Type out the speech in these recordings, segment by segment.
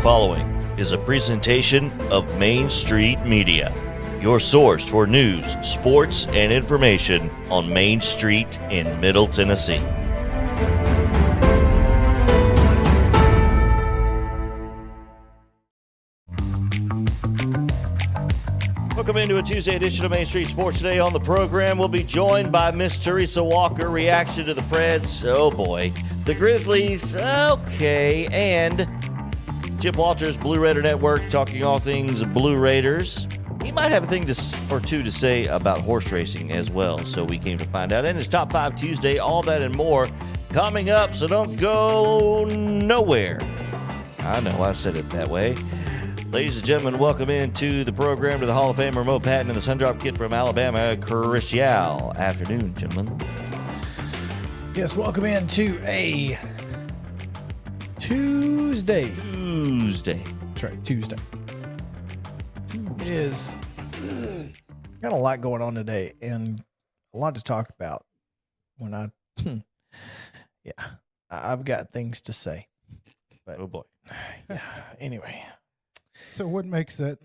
following is a presentation of Main Street Media, your source for news, sports, and information on Main Street in Middle Tennessee. Welcome into a Tuesday edition of Main Street Sports. Today on the program, we'll be joined by Miss TERESA Walker. Reaction to the PREDS, oh boy. The Grizzlies, okay. And Chip Walters, Blue Raider Network, talking all things Blue Raiders. He might have a thing or two to say about horse racing as well, so we came to find out. And it's Top 5 Tuesday, all that and more coming up, so don't go nowhere. I know, I said it that way. Ladies and gentlemen, welcome into the program to the Hall of Famer Mo Patton and the Sundrop Kid from Alabama, Chris Yao. Afternoon, gentlemen. Yes, welcome into a Tuesday. That's right, Tuesday. It is got a lot going on today and a lot to talk about. I've got things to say. But, oh boy. Yeah, anyway. So what makes that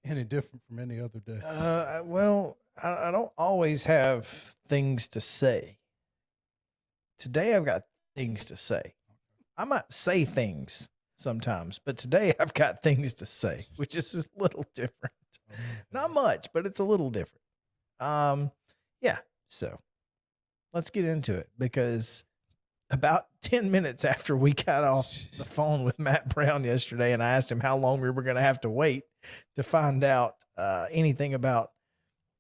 any different from any other day? Well, I don't always have things to say. Today I've got things to say. I might say things sometimes, but today I've got things to say, which is a little different. Not much, but it's a little different. So let's get into it, because about 10 minutes after we got off the phone with Matt Brown yesterday, and I asked him how long we were going to have to wait to find out anything about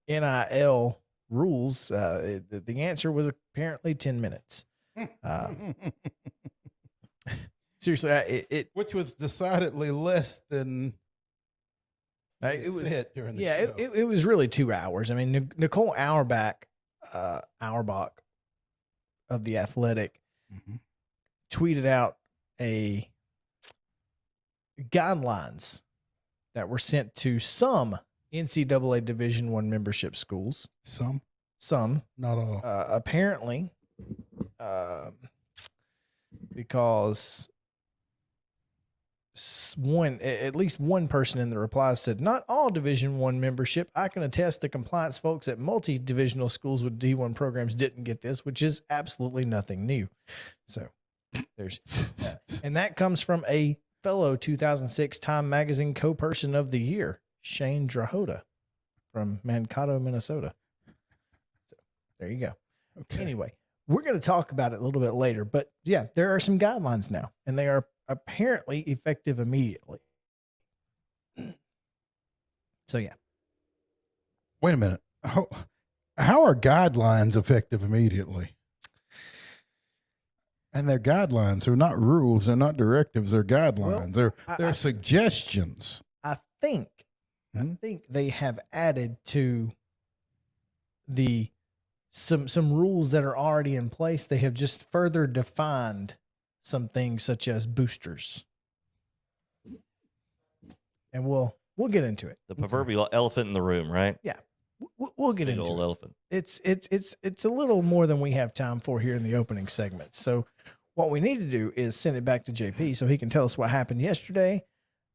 NIL rules, the answer was apparently 10 minutes. Seriously, which was decidedly less than it was during the show. It was really 2 hours. I mean, Nicole Auerbach of The Athletic tweeted out a guidelines that were sent to some NCAA Division I membership schools. Some, not all. Apparently, because at least one person in the replies said, not all Division I membership. I can attest the compliance folks at multi-divisional schools with D1 programs didn't get this, which is absolutely nothing new. So there's and that comes from a fellow 2006 Time Magazine co-person of the year, Shane Drahota from Mankato, Minnesota. So there you go. Okay. Anyway, we're going to talk about it a little bit later, but yeah, there are some guidelines now, and they are apparently effective immediately. So yeah. Wait a minute. How are guidelines effective immediately? And they're guidelines. They're not rules. They're not directives. They're guidelines. They're suggestions. I think they have added to some rules that are already in place. They have just further defined some things such as boosters. And we'll get into it. The proverbial elephant in the room, right? Yeah. We'll get Big into old it. elephant. It's a little more than we have time for here in the opening segment. So what we need to do is send it back to JP so he can tell us what happened yesterday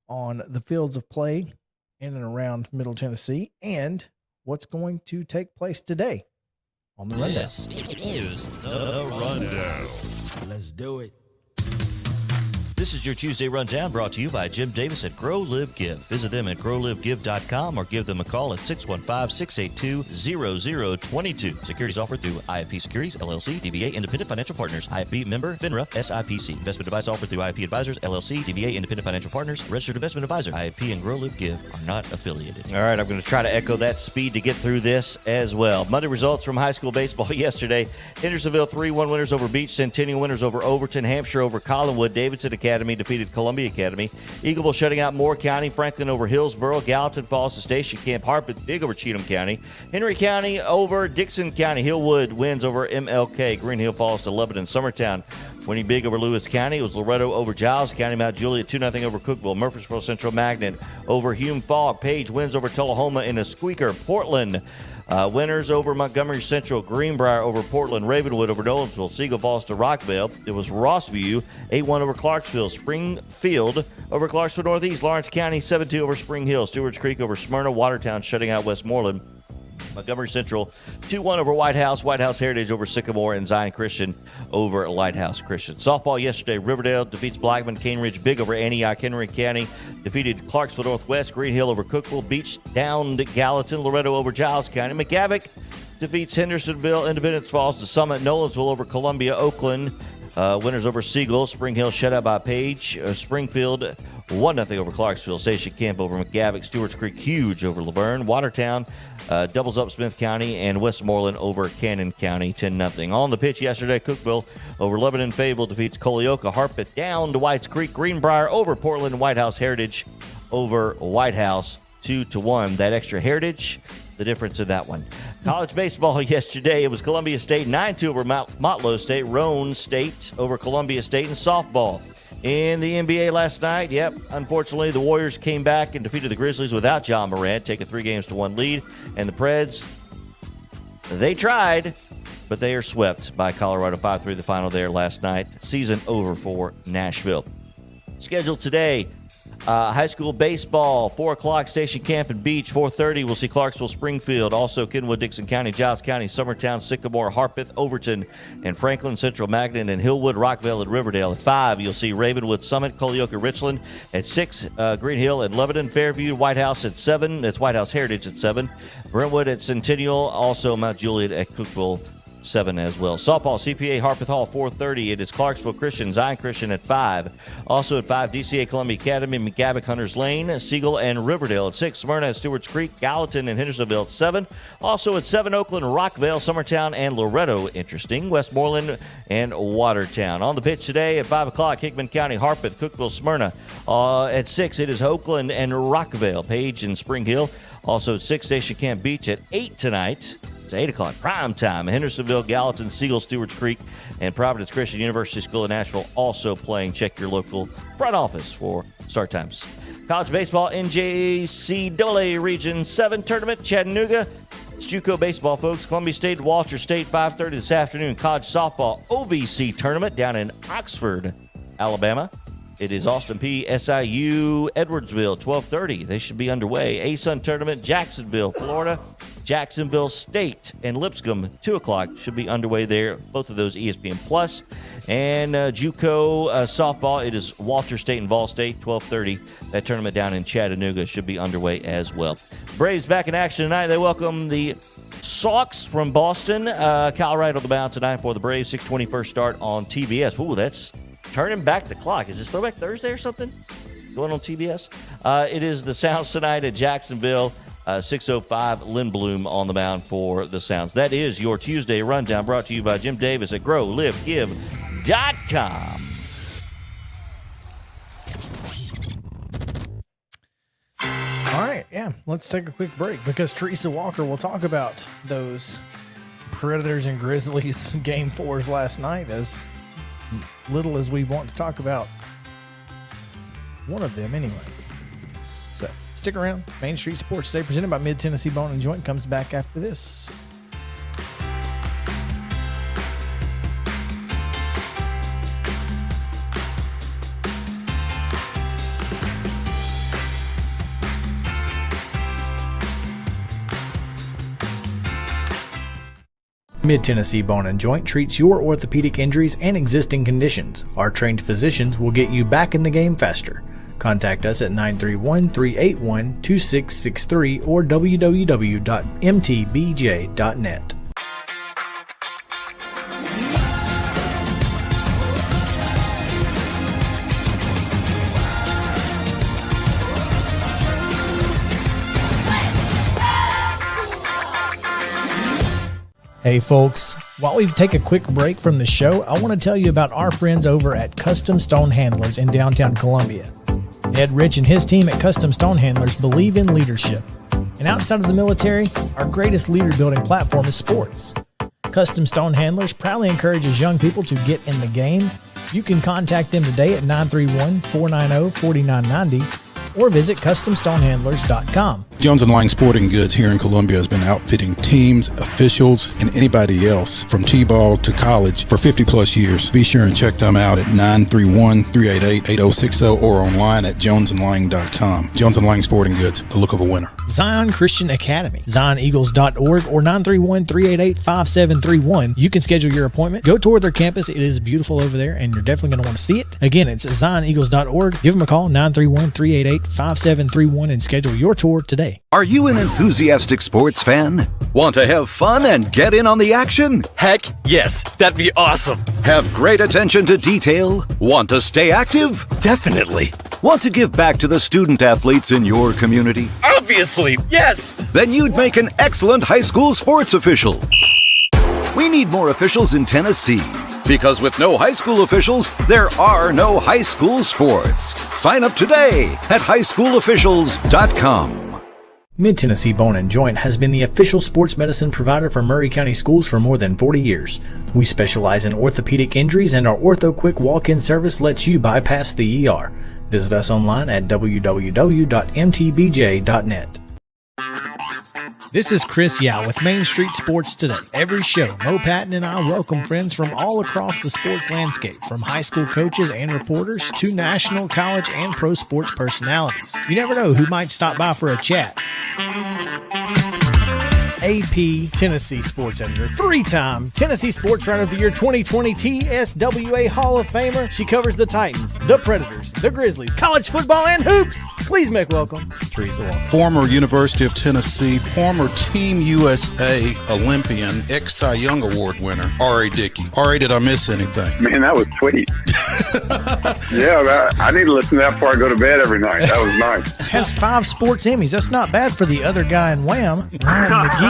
on the fields of play in and around Middle Tennessee and what's going to take place today on the Rundown. This is the Rundown. Let's do it. This is your Tuesday Rundown, brought to you by Jim Davis at Grow Live Give. Visit them at growlivegive.com or give them a call at 615-682-0022. Securities offered through IFP Securities, LLC, DBA Independent Financial Partners, IFP member, FINRA, SIPC. Investment advice offered through IFP Advisors, LLC, DBA Independent Financial Partners, Registered Investment Advisor. IFP and Grow Live Give are not affiliated. All right, I'm going to try to echo that speed to get through this as well. Monday results from high school baseball yesterday. Hendersonville 3-1 winners over Beach, Centennial winners over Overton, Hampshire over Collinwood, Davidson Academy defeated Columbia Academy, Eagleville shutting out Moore County, Franklin over Hillsboro, Gallatin falls to Station Camp, Harpeth big over Cheatham County, Henry County over Dixon County, Hillwood wins over MLK, Green Hill falls to Lebanon, Summertown Winning big over Lewis County. It was Loretto over Giles County. Mount Juliet 2-0 over Cookeville. Murfreesboro Central Magnet over Hume Falk. Page wins over Tullahoma in a squeaker. Portland winners over Montgomery Central. Greenbrier over Portland. Ravenwood over Nolensville. Siegel falls to Rockville. It was Rossview 8-1 over Clarksville. Springfield over Clarksville Northeast. Lawrence County 7-2 over Spring Hill. Stewart's Creek over Smyrna. Watertown shutting out Westmoreland. Montgomery Central 2-1 over White House. White House Heritage over Sycamore, and Zion Christian over Lighthouse Christian. Softball yesterday, Riverdale defeats Blackman. Cane Ridge big over Antioch. Henry County defeated Clarksville Northwest. Green Hill over Cookeville. Beach down to Gallatin. Loretto over Giles County. McGavock defeats Hendersonville. Independence Falls to Summit. Nolensville over Columbia. Oakland winners over Siegel. Spring Hill shut out by Page. Springfield 1-0 over Clarksville. Station Camp over McGavock. Stewart's Creek huge over Laverne. Watertown doubles up Smith County, and Westmoreland over Cannon County 10-0. On the pitch yesterday, Cookeville over Lebanon. Fayetteville defeats Colioca. Harpeth down to Whites Creek. Greenbrier over Portland. White House Heritage over White House 2-1. That extra Heritage, the difference in that one. College baseball yesterday, it was Columbia State 9-2 over Motlow State. Roane State over Columbia State. And softball in the NBA last night, unfortunately, the Warriors came back and defeated the Grizzlies without John Morant, taking 3-1 lead. And the Preds, they tried, but they are swept by Colorado 5-3 the final there last night. Season over for Nashville. Scheduled today, high school baseball, 4 o'clock, Station Camp and Beach. 4:30, we'll see Clarksville, Springfield. Also, Kenwood, Dixon County, Giles County, Summertown, Sycamore, Harpeth, Overton, and Franklin, Central Magnet, and Hillwood, Rockville, and Riverdale. At 5, you'll see Ravenwood, Summit, Colioca, Richland. At 6, Green Hill and Lebanon, Fairview, White House at 7. That's White House Heritage at 7. Brentwood at Centennial. Also, Mount Juliet at Cookeville 7 as well. Softball, CPA Harpeth Hall, 4:30. It is Clarksville Christian, Zion Christian at 5. Also at 5, DCA Columbia Academy, McGavock, Hunters Lane, Siegel, and Riverdale. At 6, Smyrna at Stewart's Creek, Gallatin, and Hendersonville at 7. Also at 7, Oakland, Rockville, Summertown, and Loretto. Interesting. Westmoreland and Watertown. On the pitch today at 5 o'clock, Hickman County, Harpeth, Cookeville, Smyrna. At 6, it is Oakland and Rockville, Page and Spring Hill. Also at 6, Station Camp Beach. At 8 tonight, it's 8 o'clock, prime time. Hendersonville, Gallatin, Siegel, Stewart's Creek, and Providence Christian University School of Nashville also playing. Check your local front office for start times. College baseball, NJCAA Region 7 tournament, Chattanooga. It's JUCO baseball, folks. Columbia State, Walter State, 5:30 this afternoon. College softball, OVC tournament down in Oxford, Alabama. It is Austin P. SIU, Edwardsville, 12:30. They should be underway. ASUN tournament, Jacksonville, Florida. Jacksonville State and Lipscomb, 2 o'clock, should be underway there. Both of those ESPN Plus. And JUCO softball, it is Walter State and Vol State, 12:30. That tournament down in Chattanooga should be underway as well. Braves back in action tonight. They welcome the Sox from Boston. Kyle Wright on the mound tonight for the Braves. 6:20 first start on TBS. Ooh, that's turning back the clock. Is this Throwback Thursday or something going on TBS? It is the Sounds tonight at Jacksonville. 6:05, Lindblom on the mound for the Sounds. That is your Tuesday rundown, brought to you by Jim Davis at GrowLiveGive.com. All right, let's take a quick break because Teresa Walker will talk about those Predators and Grizzlies game 4s last night, as little as we want to talk about one of them anyway. So stick around. Main Street Sports Day, presented by Mid-Tennessee Bone and Joint, comes back after this. Mid-Tennessee Bone and Joint treats your orthopedic injuries and existing conditions. Our trained physicians will get you back in the game faster. Contact us at 931-381-2663 or www.mtbj.net. Hey folks, while we take a quick break from the show, I want to tell you about our friends over at Custom Stone Handlers in downtown Columbia. Ed Rich and his team at Custom Stone Handlers believe in leadership. And outside of the military, our greatest leader building platform is sports. Custom Stone Handlers proudly encourages young people to get in the game, You can contact them today at 931-490-4990 or visit customstonehandlers.com. Jones & Lang Sporting Goods here in Columbia has been outfitting teams, officials, and anybody else from T-ball to college for 50-plus years. Be sure and check them out at 931-388-8060 or online at jonesandlang.com. Jones & Lang Sporting Goods, the look of a winner. Zion Christian Academy, zioneagles.org or 931-388-5731. You can schedule your appointment. Go tour their campus. It is beautiful over there, and you're definitely going to want to see it. Again, it's zioneagles.org. Give them a call, 931-388-5731, and schedule your tour today. Are you an enthusiastic sports fan? Want to have fun and get in on the action? Heck yes, that'd be awesome. Have great attention to detail? Want to stay active? Definitely. Want to give back to the student athletes in your community? Obviously, yes. Then you'd make an excellent high school sports official. We need more officials in Tennessee. Because with no high school officials, there are no high school sports. Sign up today at highschoolofficials.com. Mid-Tennessee Bone & Joint has been the official sports medicine provider for Maury County Schools for more than 40 years. We specialize in orthopedic injuries, and our Ortho Quick walk-in service lets you bypass the ER. Visit us online at www.mtbj.net. This is Chris Yao with Main Street Sports Today. Every show, Mo Patton and I welcome friends from all across the sports landscape, from high school coaches and reporters to national, college, and pro sports personalities. You never know who might stop by for a chat. AP Tennessee sports editor, three-time Tennessee Sports Writer of the Year 2020 TSWA Hall of Famer. She covers the Titans, the Predators, the Grizzlies, college football, and hoops. Please make welcome Teresa Walker. Former University of Tennessee, former Team USA Olympian, ex-Cy Young Award winner, R.A. Dickey. R.A., did I miss anything? Man, that was sweet. Yeah, I need to listen to that before I go to bed every night. That was nice. Has 5 sports Emmys. That's not bad for the other guy in Wham, Ryan McGee.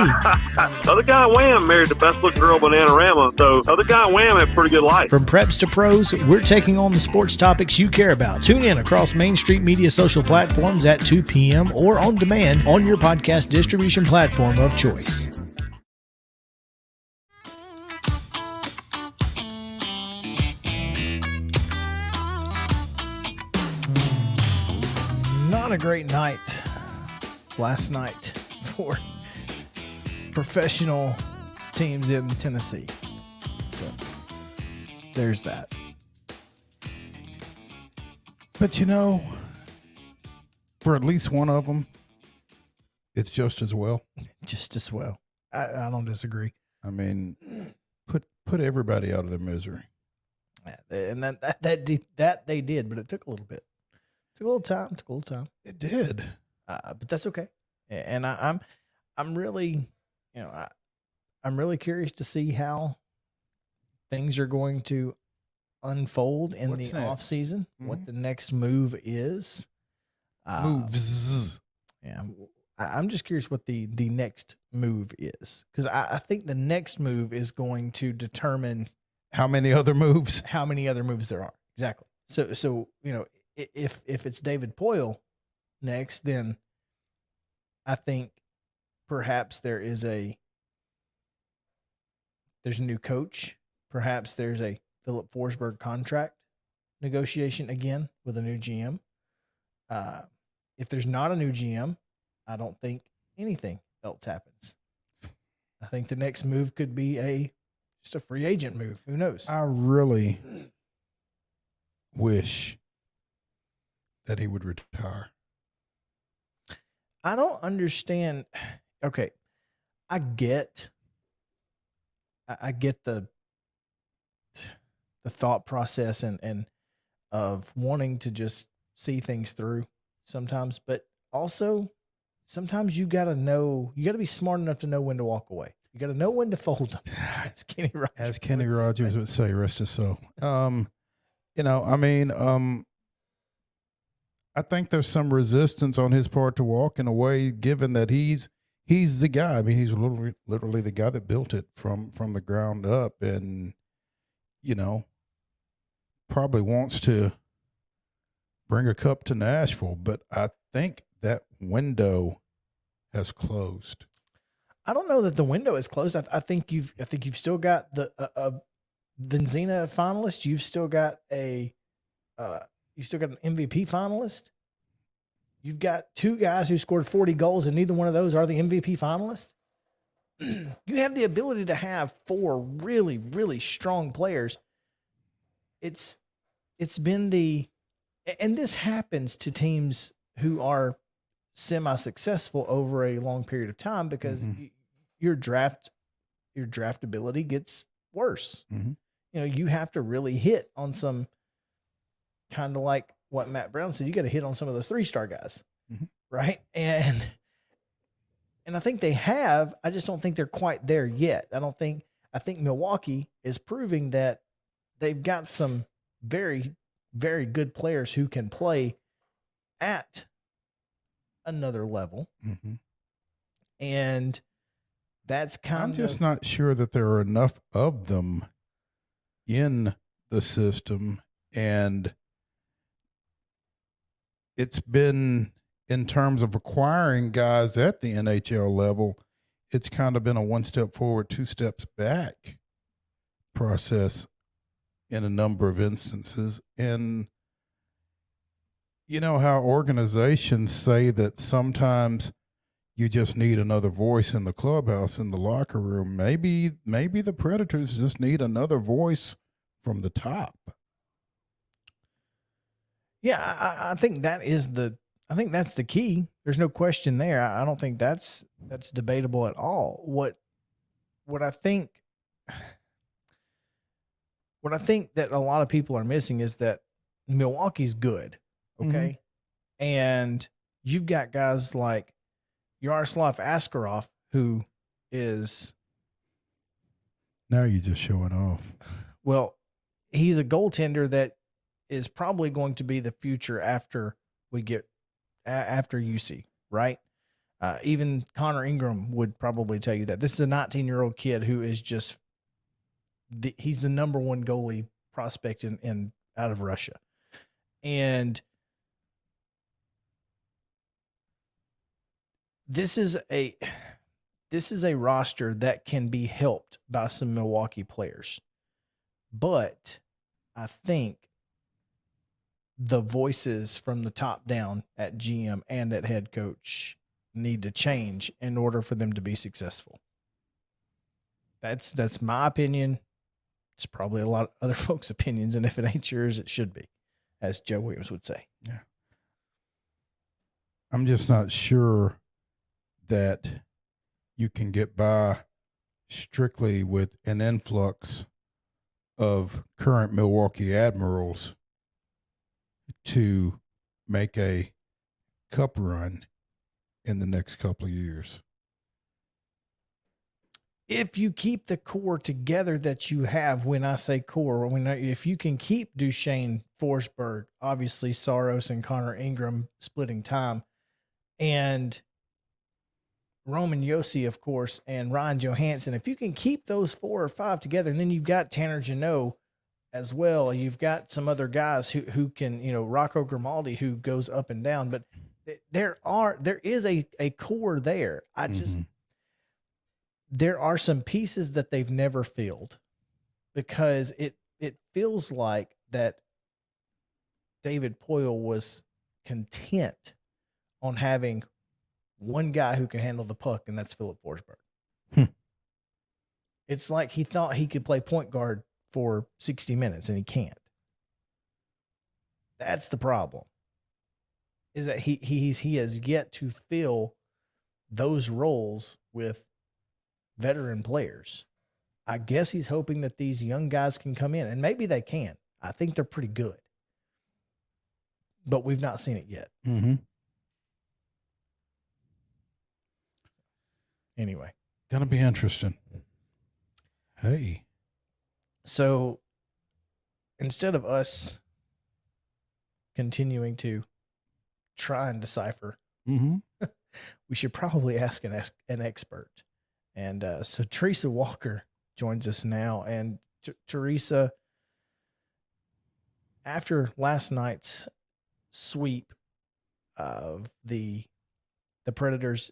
Other guy in Wham married the best looking girl, Bananarama, so other guy in Wham had a pretty good life. From preps to pros, we're taking on the sports topics you care about. Tune in across Main Street Media social platforms at 2 p.m. or on demand on your podcast distribution platform of choice. Not a great night last night for professional teams in Tennessee. So there's that. But you know, for at least one of them, it's just as well. Just as well. I don't disagree. I mean, put everybody out of their misery. And that they did, but it took a little bit. Took a little time. It did. But that's okay. And I'm really, I'm really curious to see how things are going to unfold in the off season. Mm-hmm. What the next move is. Moves. Yeah. I'm just curious what the next move is, because I think the next move is going to determine how many other moves there are. Exactly. So if it's David Poyle next, then I think perhaps there's a new coach. Perhaps there's a Philip Forsberg contract negotiation again with a new GM. If there's not a new GM, I don't think anything else happens. I think the next move could be just a free agent move. Who knows? I really wish that he would retire. I don't understand. Okay, I get the thought process and of wanting to just see things through sometimes, but also sometimes you got to be smart enough to know when to walk away. You got to know when to fold them. As Kenny Rogers would say, rest his soul. I think there's some resistance on his part to walk in a way, given that he's the guy. I mean, he's literally the guy that built it from the ground up, and probably wants to bring a cup to Nashville. But I think that window has closed. I don't know that the window is closed. I think you've still got the Benzina finalist. You've still got an MVP finalist. You've got two guys who scored 40 goals, and neither one of those are the MVP finalist. You have the ability to have four really, really strong players. It's been and this happens to teams who are semi-successful over a long period of time because your draftability gets worse. You know, you have to really hit on some, kind of like what Matt Brown said, you got to hit on some of those 3-star guys, right? And I think they have. I just don't think they're quite there yet. I think Milwaukee is proving that they've got some very, very good players who can play at another level. And that's I'm just not sure that there are enough of them in the system. And it's been, in terms of acquiring guys at the NHL level, it's kind of been a 1 step forward, 2 steps back process in a number of instances. And you know how organizations say that sometimes you just need another voice in the clubhouse, in the locker room. Maybe the Predators just need another voice from the top. Yeah, I think that is I think that's the key. There's no question there. I don't think that's debatable at all. What I think that a lot of people are missing is that Milwaukee's good, okay? And you've got guys like Yaroslav Askarov, who is... Now you're just showing off. Well, he's a goaltender that is probably going to be the future after we get after UC, right? Even Connor Ingram would probably tell you that. This is a 19-year-old kid who is just he's the number one goalie prospect in out of Russia. And this is a roster that can be helped by some Milwaukee players. But I think the voices from the top down at GM and at head coach need to change in order for them to be successful. That's my opinion. It's probably a lot of other folks' opinions, and if it ain't yours, it should be, as Joe Williams would say. Yeah. I'm just not sure that you can get by strictly with an influx of current Milwaukee Admirals to make a cup run in the next couple of years. If you keep the core together that you have, when I say core, if you can keep Duchesne, Forsberg, obviously Saros and Connor Ingram splitting time, and Roman Josi, of course, and Ryan Johansson, if you can keep those 4 or 5 together, and then you've got Tanner Jeannot as well, you've got some other guys who can, Rocco Grimaldi, who goes up and down, but there is a core there. There are some pieces that they've never filled, because it feels like that David Poile was content on having one guy who can handle the puck, and that's Philip Forsberg. It's like he thought he could play point guard for 60 minutes, and he can't. That's the problem, is that he has yet to fill those roles with veteran players. I guess he's hoping that these young guys can come in, and maybe they can. I think they're pretty good, but we've not seen it yet. Anyway, Gonna be interesting. Hey. So instead of us continuing to try and decipher, we should probably ask an expert. And so TERESA Walker joins us now. And TERESA, after last night's sweep of the Predators,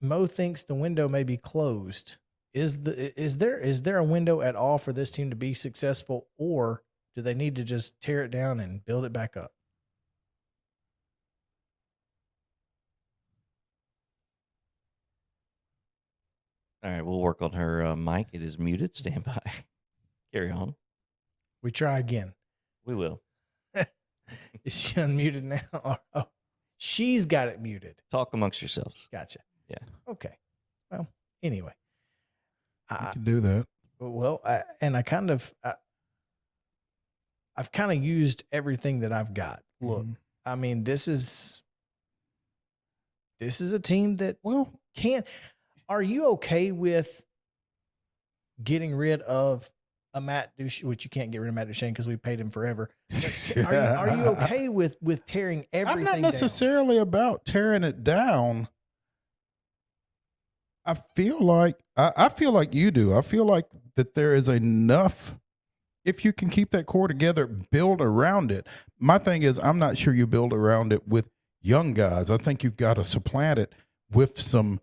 Mo thinks the window may be closed is there a window at all for this team to be successful, or do they need to just tear it down and build it back up? All right, we'll work on her mic. It is muted. Stand by. Carry on. We try again. We will. Is she unmuted now? Oh, she's got it muted. Talk amongst yourselves. Gotcha. Yeah. Okay. Well, anyway. You can do that. Well, I've kind of used everything that I've got. Look, I mean, this is a team that can't. Are you okay with getting rid of a Matt Duchene, which you can't get rid of Matt Duchene because we paid him forever? Are you okay with tearing everything down? I'm not necessarily about tearing it down. I feel like you do. I feel like that there is enough. If you can keep that core together, build around it. My thing is, I'm not sure you build around it with young guys. I think you've got to supplant it with some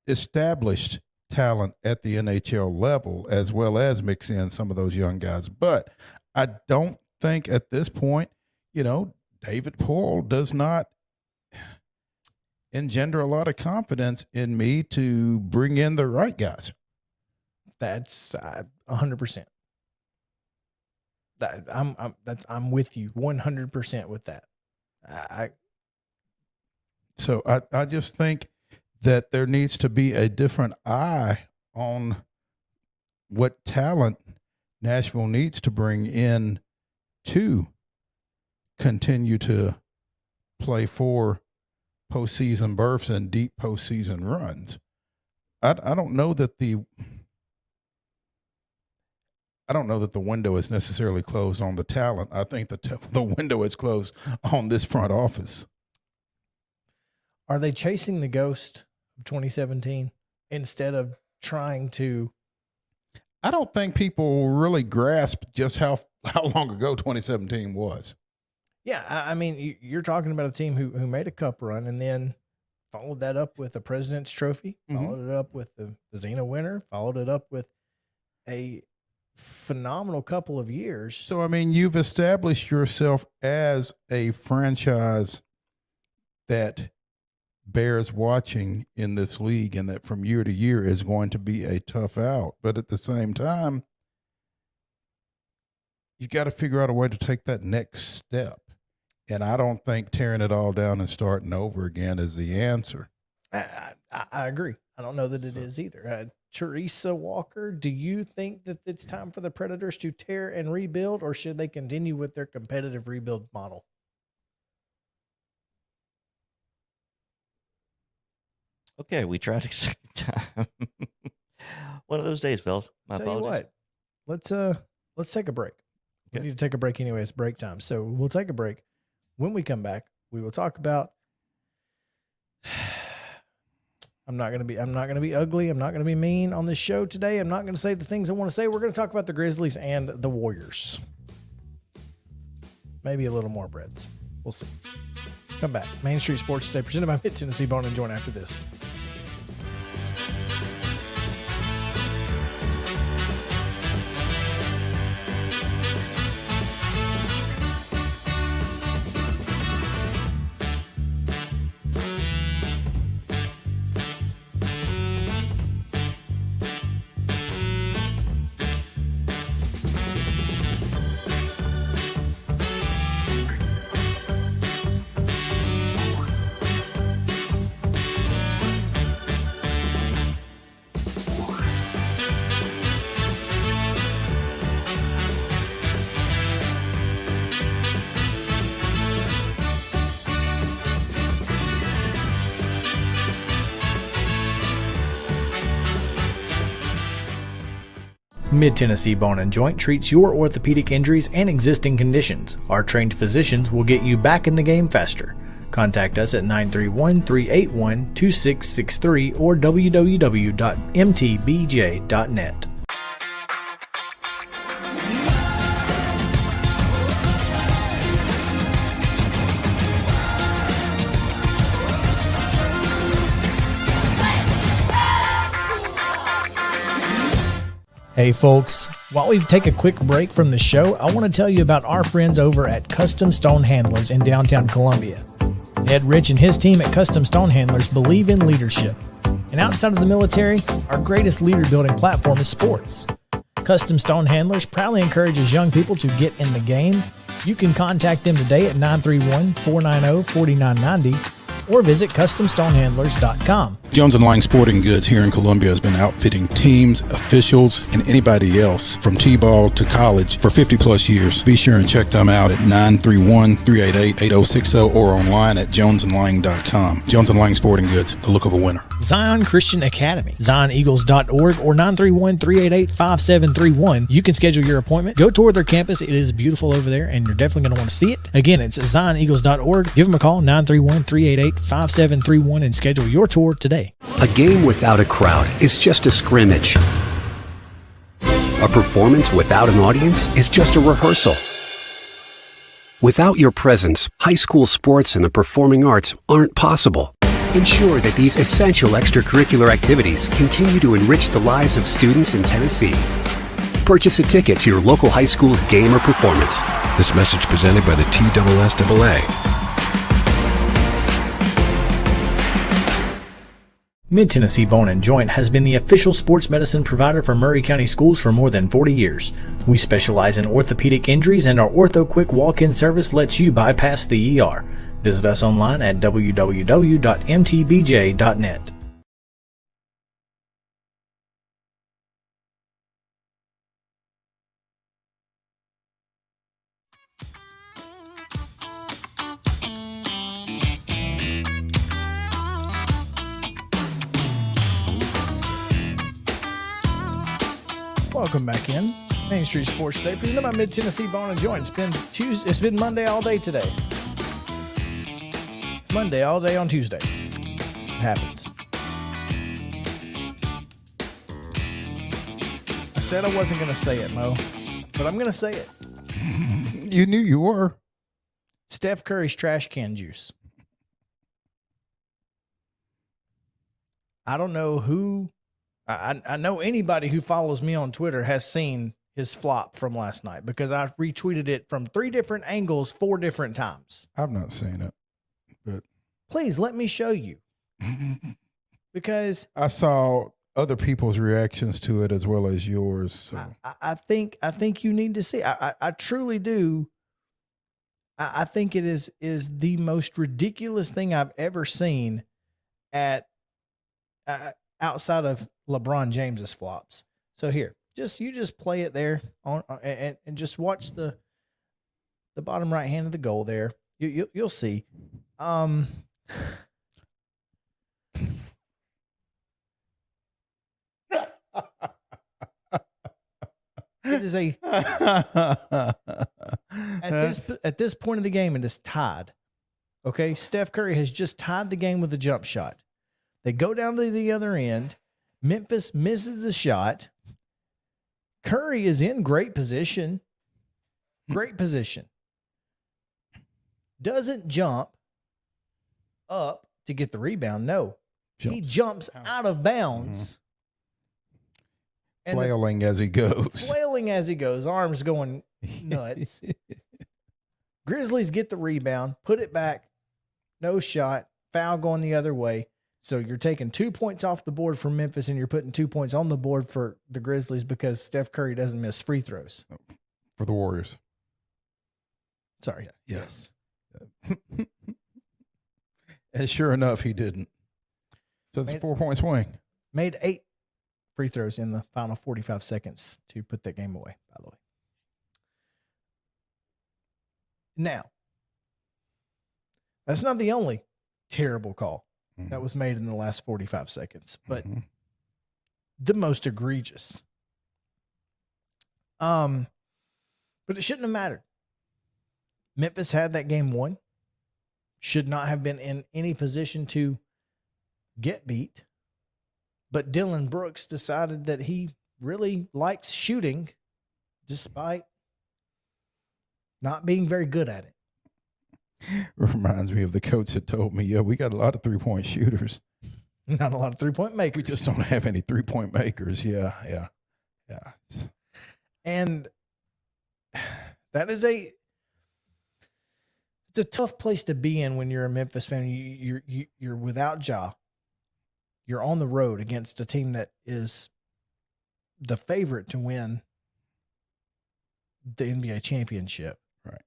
established talent at the NHL level, as well as mix in some of those young guys. But I don't think at this point, David Poile does not engender a lot of confidence in me to bring in the right guys. That's 100%. I'm with you 100% with that. So I just think that there needs to be a different eye on what talent Nashville needs to bring in to continue to play for postseason berths and deep postseason runs. I don't know that the window is necessarily closed on the talent. I think the window is closed on this front office. Are they chasing the ghost of 2017 instead of trying to? I don't think people really grasp just how long ago 2017 was. Yeah, I mean, you're talking about a team who made a cup run and then followed that up with a President's Trophy, followed it up with the Vezina winner, followed it up with a phenomenal couple of years. So, I mean, you've established yourself as a franchise that bears watching in this league, and that from year to year is going to be a tough out. But at the same time, you got to figure out a way to take that next step. And I don't think tearing it all down and starting over again is the answer. I agree. I don't know that it is either. Teresa Walker, do you think that it's time for the Predators to tear and rebuild, or should they continue with their competitive rebuild model? Okay, we tried a second time. One of those days, fellas. My Tell apologies. you what, let's take a break. We need to take a break anyway. It's break time. So we'll take a break. When we come back, we will talk about I'm not going to be ugly. I'm not going to be mean on this show today. I'm not going to say the things I want to say. We're going to talk about the Grizzlies and the Warriors. Maybe a little more Preds. We'll see. Come back. Main Street Sports Today, presented by Mid-Tennessee Bone and Joint after this. Mid-Tennessee Bone and Joint treats your orthopedic injuries and existing conditions. Our trained physicians will get you back in the game faster. Contact us at 931-381-2663 or www.mtbj.net. Hey folks, while we take a quick break from the show, I want to tell you about our friends over at Custom Stone Handlers in downtown Columbia. Ed Rich and his team at Custom Stone Handlers believe in leadership. And outside of the military, our greatest leader building platform is sports. Custom Stone Handlers proudly encourages young people to get in the game. You can contact them today at 931-490-4990 or visit CustomStonehandlers.com. Jones & Lang Sporting Goods here in Columbia has been outfitting teams, officials, and anybody else from T-ball to college for 50-plus years. Be sure and check them out at 931-388-8060 or online at jonesandlang.com. Jones & Lang Sporting Goods, the look of a winner. Zion Christian Academy, ZionEagles.org or 931-388-5731. You can schedule your appointment. Go tour their campus. It is beautiful over there, and you're definitely going to want to see it. Again, it's ZionEagles.org. Give them a call, 931-388-5731, and schedule your tour today. A game without a crowd is just a scrimmage. A performance without an audience is just a rehearsal. Without your presence, high school sports and the performing arts aren't possible. Ensure that these essential extracurricular activities continue to enrich the lives of students in Tennessee. Purchase a ticket to your local high school's game or performance. This message presented by the TSSAA. Mid-Tennessee Bone & Joint has been the official sports medicine provider for Maury County Schools for more than 40 years. We specialize in orthopedic injuries, and our Ortho Quick walk-in service lets you bypass the ER. Visit us online at www.mtbj.net. Welcome back in. Main Street Sports Today, presented by Mid-Tennessee Bone & Joint. It's been Monday all day today. Monday all day on Tuesday. It happens. I said I wasn't going to say it, Mo, but I'm going to say it. You knew you were. Steph Curry's trash can juice. I don't know who. I know anybody who follows me on Twitter has seen his flop from last night because I retweeted it from 3 different angles 4 different times. I've not seen it, but please let me show you. Because I saw other people's reactions to it as well as yours. So. I think you need to see. I truly do. I think it is the most ridiculous thing I've ever seen at outside of LeBron James's flops. So here, you just play it there on and just watch the bottom right hand of the goal there. You'll see. It is at this point of the game, it is tied. Okay, Steph Curry has just tied the game with a jump shot. They go down to the other end. Memphis misses a shot. Curry is in great position. Great position. Doesn't jump up to get the rebound. No. He jumps out of bounds. Flailing as he goes. Arms going nuts. Grizzlies get the rebound, put it back. No shot. Foul going the other way. So you're taking 2 points off the board for Memphis, and you're putting 2 points on the board for the Grizzlies because Steph Curry doesn't miss free throws. For the Warriors. Sorry. Yeah. Yes. And sure enough, he didn't. So it's a 4-point swing. Made 8 free throws in the final 45 seconds to put that game away, by the way. Now, that's not the only terrible call that was made in the last 45 seconds, but the most egregious. But it shouldn't have mattered. Memphis had that game won. Should not have been in any position to get beat. But Dylan Brooks decided that he really likes shooting despite not being very good at it. Reminds me of the coach that told me, we got a lot of 3-point shooters. Not a lot of 3-point makers. We just don't have any 3-point makers. Yeah. Yeah. And that is it's a tough place to be in when you're a Memphis fan. You're without Ja. You're on the road against a team that is the favorite to win the NBA championship. Right.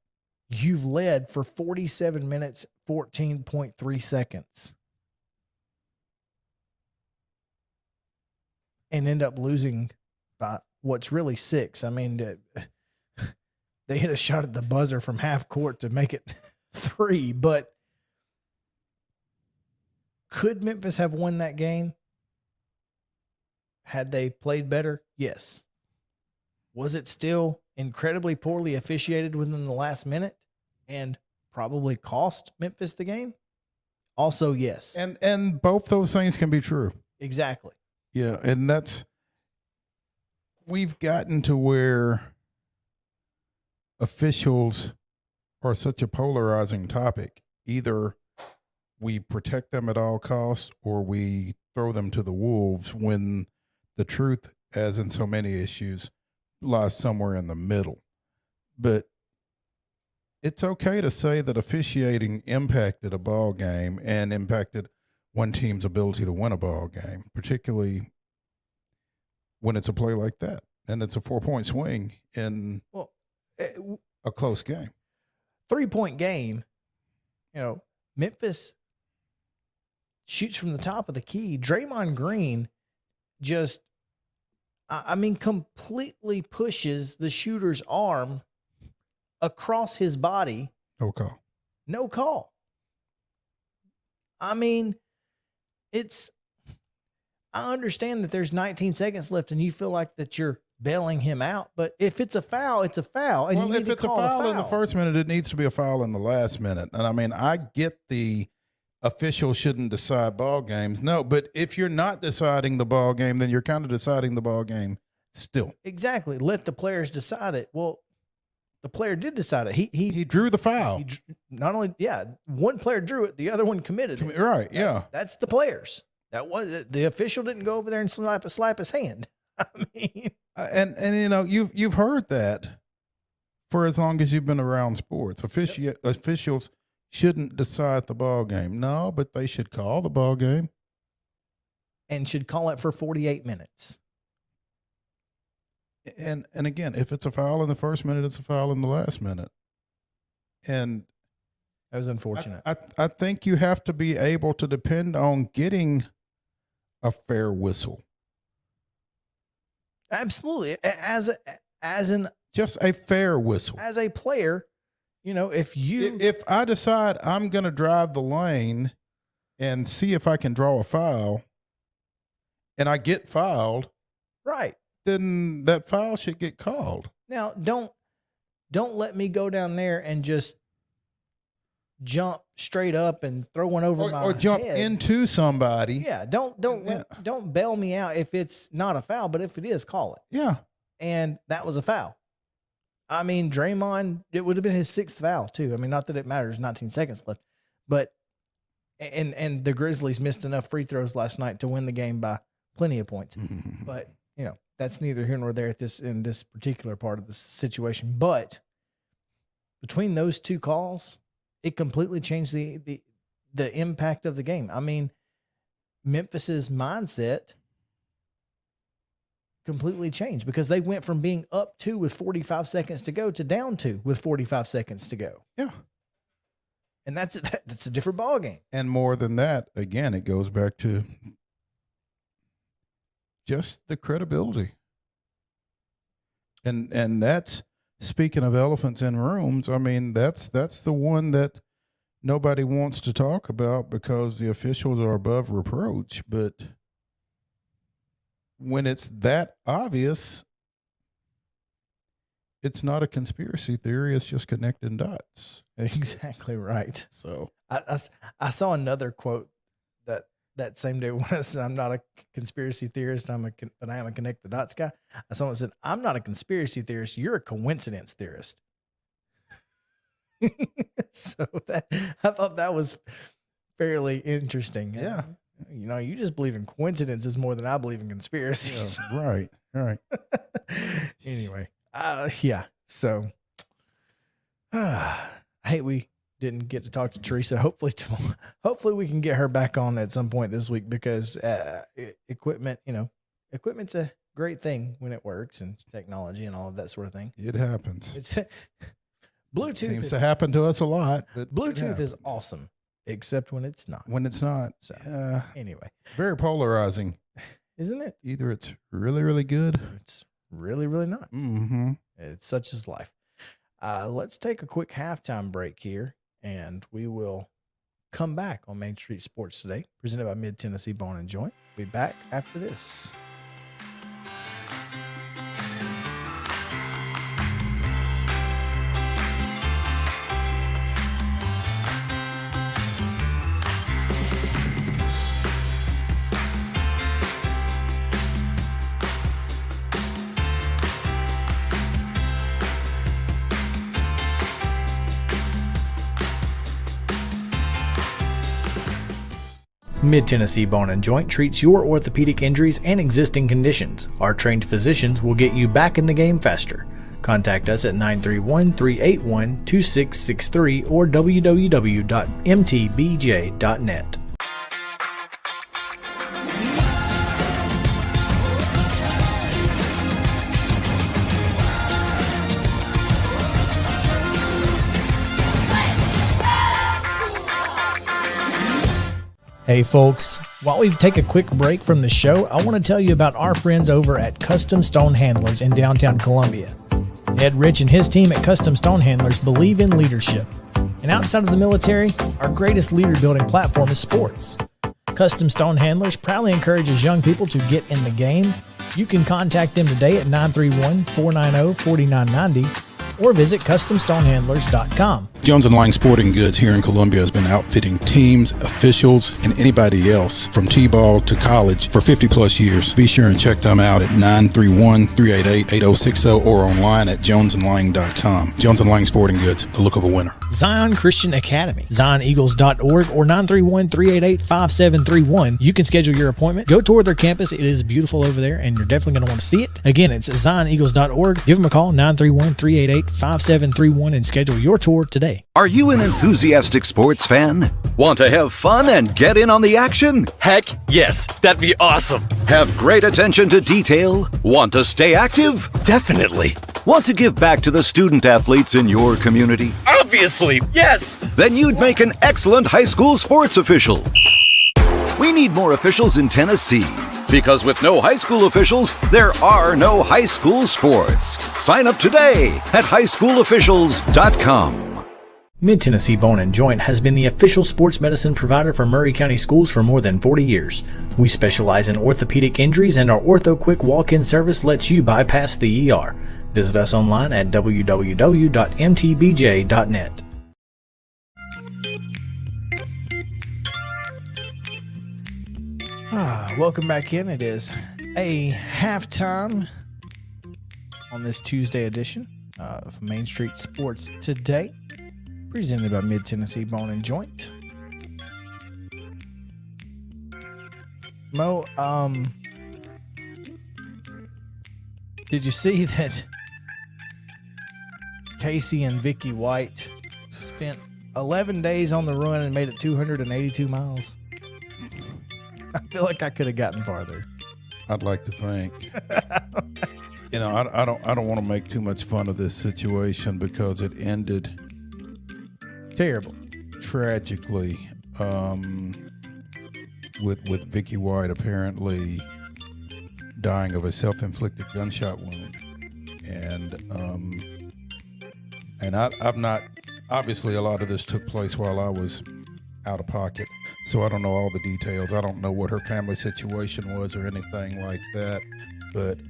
You've led for 47 minutes, 14.3 seconds. And end up losing by what's really 6. I mean, they hit a shot at the buzzer from half court to make it 3, but could Memphis have won that game had they played better? Yes. Was it still incredibly poorly officiated within the last minute and probably cost Memphis the game? Also, yes. And both those things can be true. Exactly. Yeah, and we've gotten to where officials are such a polarizing topic. Either we protect them at all costs or we throw them to the wolves, when the truth, as in so many issues, lies somewhere in the middle. But it's okay to say that officiating impacted a ball game and impacted one team's ability to win a ball game, particularly when it's a play like that and it's a 4-point swing in a close game. 3-point game, Memphis shoots from the top of the key. Draymond Green just, completely pushes the shooter's arm across his body. No call. No call. I understand that there's 19 seconds left and you feel like that you're bailing him out, but if it's a foul, it's a foul. And well, if it's a foul in the first minute, it needs to be a foul in the last minute. And I get the official shouldn't decide ball games. No, but if you're not deciding the ball game, then you're kind of deciding the ball game still. Exactly. Let the players decide it. Well, the player did decide it. He drew the foul. One player drew it, the other one committed it. Right, That's the players. That was the official didn't go over there and slap his hand. And you've heard that for as long as you've been around sports. Officials shouldn't decide the ball game. No, but they should call the ball game and should call it for 48 minutes. And again, if it's a foul in the first minute, it's a foul in the last minute. And that was unfortunate. I think you have to be able to depend on getting a fair whistle. Absolutely. Just a fair whistle. As a player, if I decide I'm going to drive the lane and see if I can draw a foul and I get fouled, right, then that foul should get called. Now, don't let me go down there and just jump straight up and throw one over my or jump head into somebody. Yeah, don't bail me out if it's not a foul, but if it is, call it. Yeah. And that was a foul. Draymond, it would have been his 6th foul too. Not that it matters, 19 seconds left, but and the Grizzlies missed enough free throws last night to win the game by plenty of points. But that's neither here nor there in this particular part of the situation. But between those two calls, it completely changed the impact of the game. Memphis's mindset completely changed because they went from being up 2 with 45 seconds to go to down 2 with 45 seconds to go. Yeah. And that's a different ball game. And more than that, again, it goes back to just the credibility. And that's, speaking of elephants in rooms, that's the one that nobody wants to talk about because the officials are above reproach. But when it's that obvious, it's not a conspiracy theory. It's just connecting dots. Exactly right. So I saw another quote that same day when I said, I'm not a conspiracy theorist, but I am a connect the dots guy. Someone said, I'm not a conspiracy theorist. You're a coincidence theorist. So I thought that was fairly interesting. Yeah. You know, you just believe in coincidences more than I believe in conspiracies. Yeah, right. Anyway, yeah. So, I hate we didn't get to talk to Teresa. Hopefully we can get her back on at some point this week because equipment's a great thing when it works, and technology and all of that sort of thing. It happens. It's Bluetooth seems to happen to us a lot. But Bluetooth is awesome, except when it's not. When it's not. So anyway, very polarizing, isn't it? Either it's really, really good, or it's really, really not. Mm-hmm. It's such as life. Let's take a quick halftime break here, and we will come back on Main Street Sports Today, presented by Mid-Tennessee Bone and Joint. We'll be back after this. Mid-Tennessee Bone and Joint treats your orthopedic injuries and existing conditions. Our trained physicians will get you back in the game faster. Contact us at 931-381-2663 or www.mtbj.net. Hey folks, while we take a quick break from the show, I want to tell you about our friends over at Custom Stone Handlers in downtown Columbia. Ed Rich and his team at Custom Stone Handlers believe in leadership. And outside of the military, our greatest leader building platform is sports. Custom Stone Handlers proudly encourages young people to get in the game. You can contact them today at 931-490-4990 or visit CustomStonehandlers.com. Jones & Lang Sporting Goods here in Columbia has been outfitting teams, officials, and anybody else from T-ball to college for 50-plus years. Be sure and check them out at 931-388-8060 or online at jonesandlang.com. Jones & Lang Sporting Goods, the look of a winner. Zion Christian Academy, ZionEagles.org or 931-388-5731. You can schedule your appointment. Go tour their campus. It is beautiful over there, and you're definitely going to want to see it. Again, it's ZionEagles.org. Give them a call, 931-388-5731, and schedule your tour today. Are you an enthusiastic sports fan? Want to have fun and get in on the action? Heck yes, that'd be awesome. Have great attention to detail? Want to stay active? Definitely. Want to give back to the student athletes in your community? Obviously, yes. Then you'd make an excellent high school sports official. We need more officials in Tennessee. Because with no high school officials, there are no high school sports. Sign up today at highschoolofficials.com. Mid-Tennessee Bone and Joint has been the official sports medicine provider for Murray County Schools for more than 40 years. We specialize in orthopedic injuries, and our Ortho Quick walk-in service lets you bypass the ER. Visit us online at www.mtbj.net. Welcome back in. It is a halftime on this Tuesday edition of Main Street Sports Today, presented by Mid-Tennessee Bone and Joint. Mo, did you see that Casey and Vicky White spent 11 days on the run and made it 282 miles? I feel like I could have gotten farther. I'd like to think. You know, I don't want to make too much fun of this situation because it ended terrible, tragically, with Vicky White apparently dying of a self-inflicted gunshot wound, and I've not, obviously a lot of this took place while I was out of pocket, so I don't know all the details. I don't know what her family situation was or anything like that, but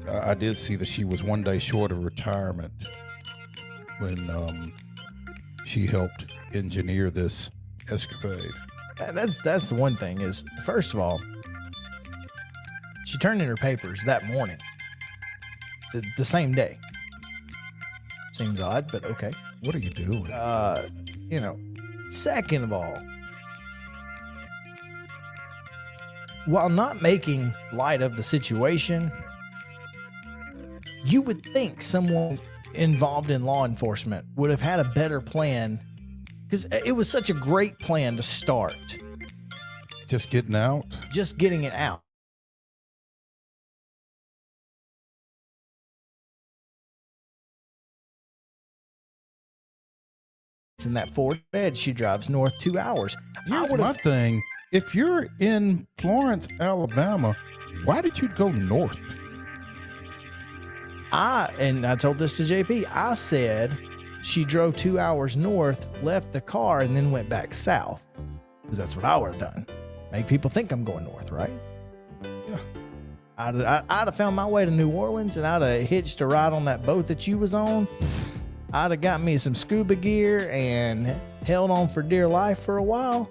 I did see that she was one day short of retirement when she helped engineer this escapade. That's the one thing is, first of all, she turned in her papers that morning, the same day. Seems odd, but okay. What are you doing? You know, second of all, while not making light of the situation, you would think someone involved in law enforcement would have had a better plan, because it was such a great plan to start. Just getting out. Just getting it out. In that Ford bed, she drives north 2 hours. Here's my thing. If you're in Florence, Alabama, why did you go north? I told this to JP. I said she drove 2 hours north, left the car, and then went back south. Because that's what I would have done. Make people think I'm going north, right? Yeah. I'd have found my way to New Orleans, and I'd have hitched a ride on that boat that you was on. I'd have got me some scuba gear and held on for dear life for a while.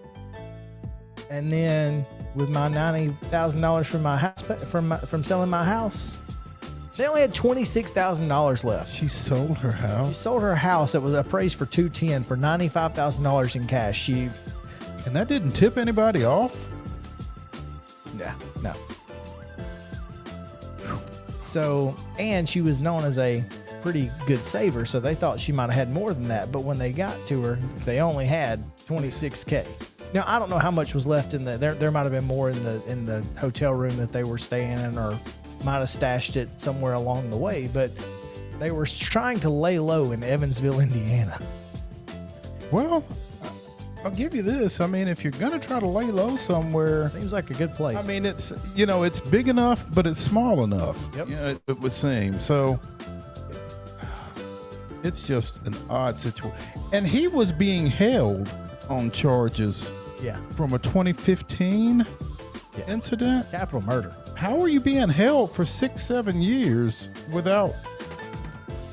And then with my $90,000 from my house, from selling my house, they only had $26,000 left. She sold her house. She sold her house that was appraised for $210 for $95,000 in cash. And that didn't tip anybody off? Yeah, no. So, and she was known as a pretty good saver, so they thought she might have had more than that. But when they got to her, they only had $26K. Now, I don't know how much was left in there might have been more in the hotel room that they were staying in, or might have stashed it somewhere along the way, but they were trying to lay low in Evansville, Indiana. Well, I'll give you this. I mean, if you're going to try to lay low somewhere, seems like a good place. I mean, it's, it's big enough, but it's small enough. Yep. It would seem. So it's just an odd situation. And he was being held on charges from a 2015 incident. Capital murder. How are you being held for 6-7 years without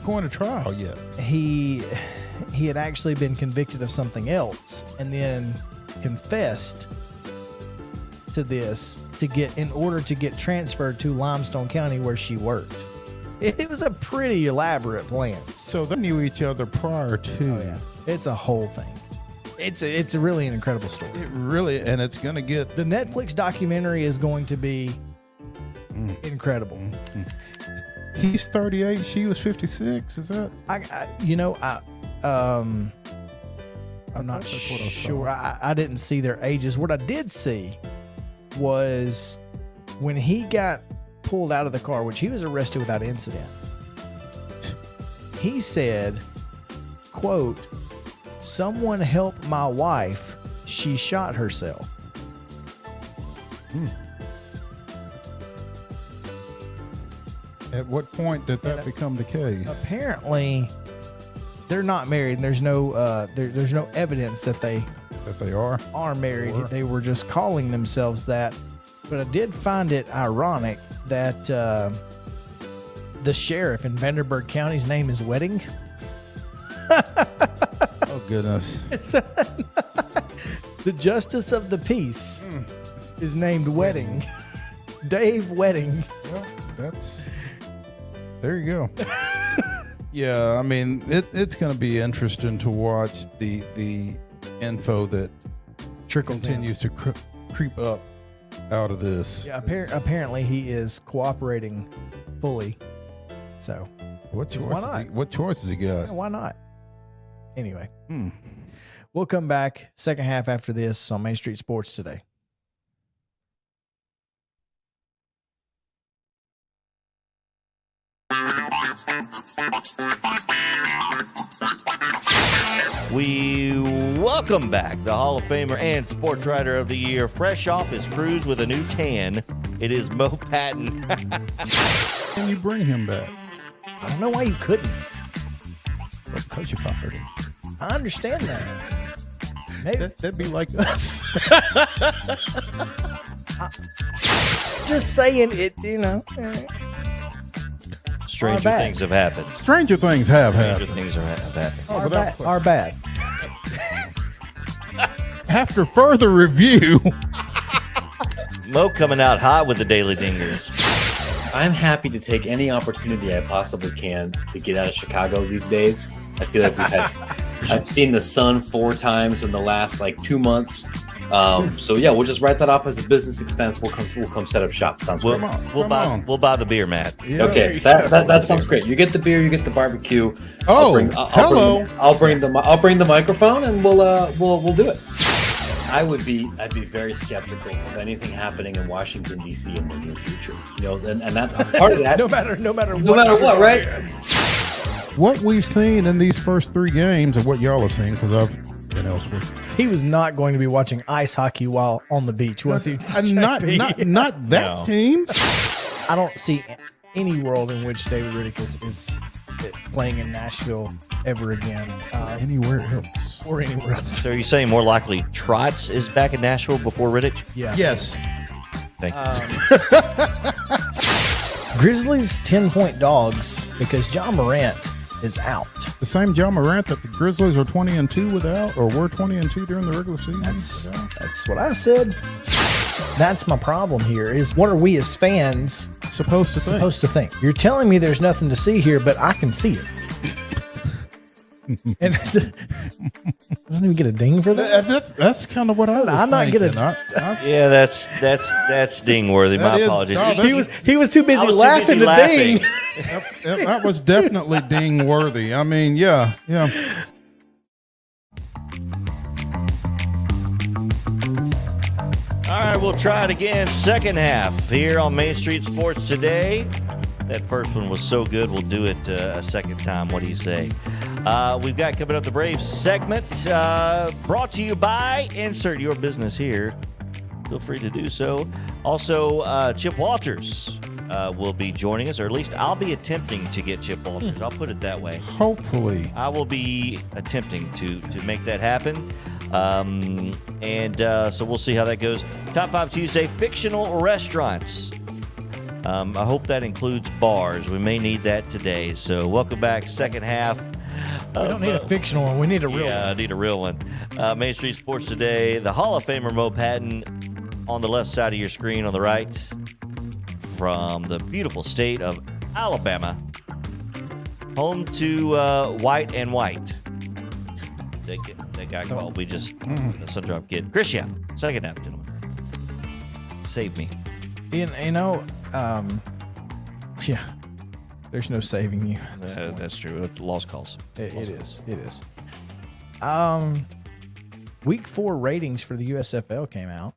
going to trial yet? He had actually been convicted of something else and then confessed to this in order to get transferred to Limestone County where she worked. It was a pretty elaborate plan. So they knew each other prior to. Oh, yeah. It's a whole thing. It's really an incredible story. It really, and it's going to get. The Netflix documentary is going to be incredible. He's 38. She was 56. Is that? I'm not sure. I didn't see their ages. What I did see was when he got pulled out of the car, which he was arrested without incident. He said, quote, "Someone help my wife. She shot herself." At what point did that become the case? Apparently, they're not married, and there's no there's no evidence that they are married. They were just calling themselves that. But I did find it ironic that the sheriff in Vanderburgh County's name is Wedding. Oh goodness! The justice of the peace is named Wedding. Dave Wedding. Well, there you go. Yeah, I mean, it's going to be interesting to watch the info that continues to creep up out of this. Yeah, apparently he is cooperating fully. So, what choice has he got? Yeah, why not? Anyway, we'll come back second half after this on Main Street Sports Today. We welcome back the Hall of Famer and Sports Writer of the Year, fresh off his cruise with a new tan. It is Mo Patton. Can you bring him back? I don't know why you couldn't. Because you fired him. I understand that. Maybe that'd be like us. Just saying it, Stranger things have happened. Stranger things have happened. Stranger things have happened. Are bad. After further review, Mo coming out hot with the Daily Dingers. I'm happy to take any opportunity I possibly can to get out of Chicago these days. I feel like I've seen the sun 4 times in the last 2 months. So yeah, we'll just write that off as a business expense. We'll come set up shop. Sounds great. We'll buy the beer, Matt. Yeah. Okay, that sounds great. You get the beer, you get the barbecue. Hello. I'll bring the microphone, and we'll do it. I'd be very skeptical of anything happening in Washington D.C. in the near future. And that's part of that. no matter what, right? What we've seen in these first 3 games, and what y'all have seen, because I've been elsewhere. He was not going to be watching ice hockey while on the beach, was he? Not that team. I don't see any world in which David Riddick is playing in Nashville ever again. Anywhere else. Or anywhere else. So are you saying more likely Trotz is back in Nashville before Riddick? Yeah. Yes. Thank you. Grizzlies 10-point dogs because John Morant is out. The same John Morant that the Grizzlies are 20-2 without, or were 20-2 during the regular season. That's what I said. That's my problem here. Is what are we as fans supposed to think? You're telling me there's nothing to see here, but I can see it. And doesn't even get a ding for that. That's kind of what I was. I'm not thinking. Yeah, that's ding worthy. My apologies. He was too busy laughing to ding. That was definitely ding worthy. I mean, yeah. All right, we'll try it again. Second half here on Main Street Sports today. That first one was so good, we'll do it a second time. What do you say? We've got coming up the Braves segment brought to you by Insert Your Business here. Feel free to do so. Also, Chip Walters will be joining us, or at least I'll be attempting to get Chip Walters. I'll put it that way. Hopefully. I will be attempting to make that happen. So we'll see how that goes. Top 5 Tuesday, fictional restaurants. I hope that includes bars. We may need that today. So welcome back, second half. We don't need a fictional one. We need a real one. Yeah, I need a real one. Main Street Sports today. The Hall of Famer Mo Patton on the left side of your screen on the right from the beautiful state of Alabama. Home to White and White. That guy called. We just the Sundrop Kid. Chris Yow, second half, gentlemen. Save me. Yeah. There's no saving you. That's true. It's lost calls. It is. Week 4 ratings for the USFL came out.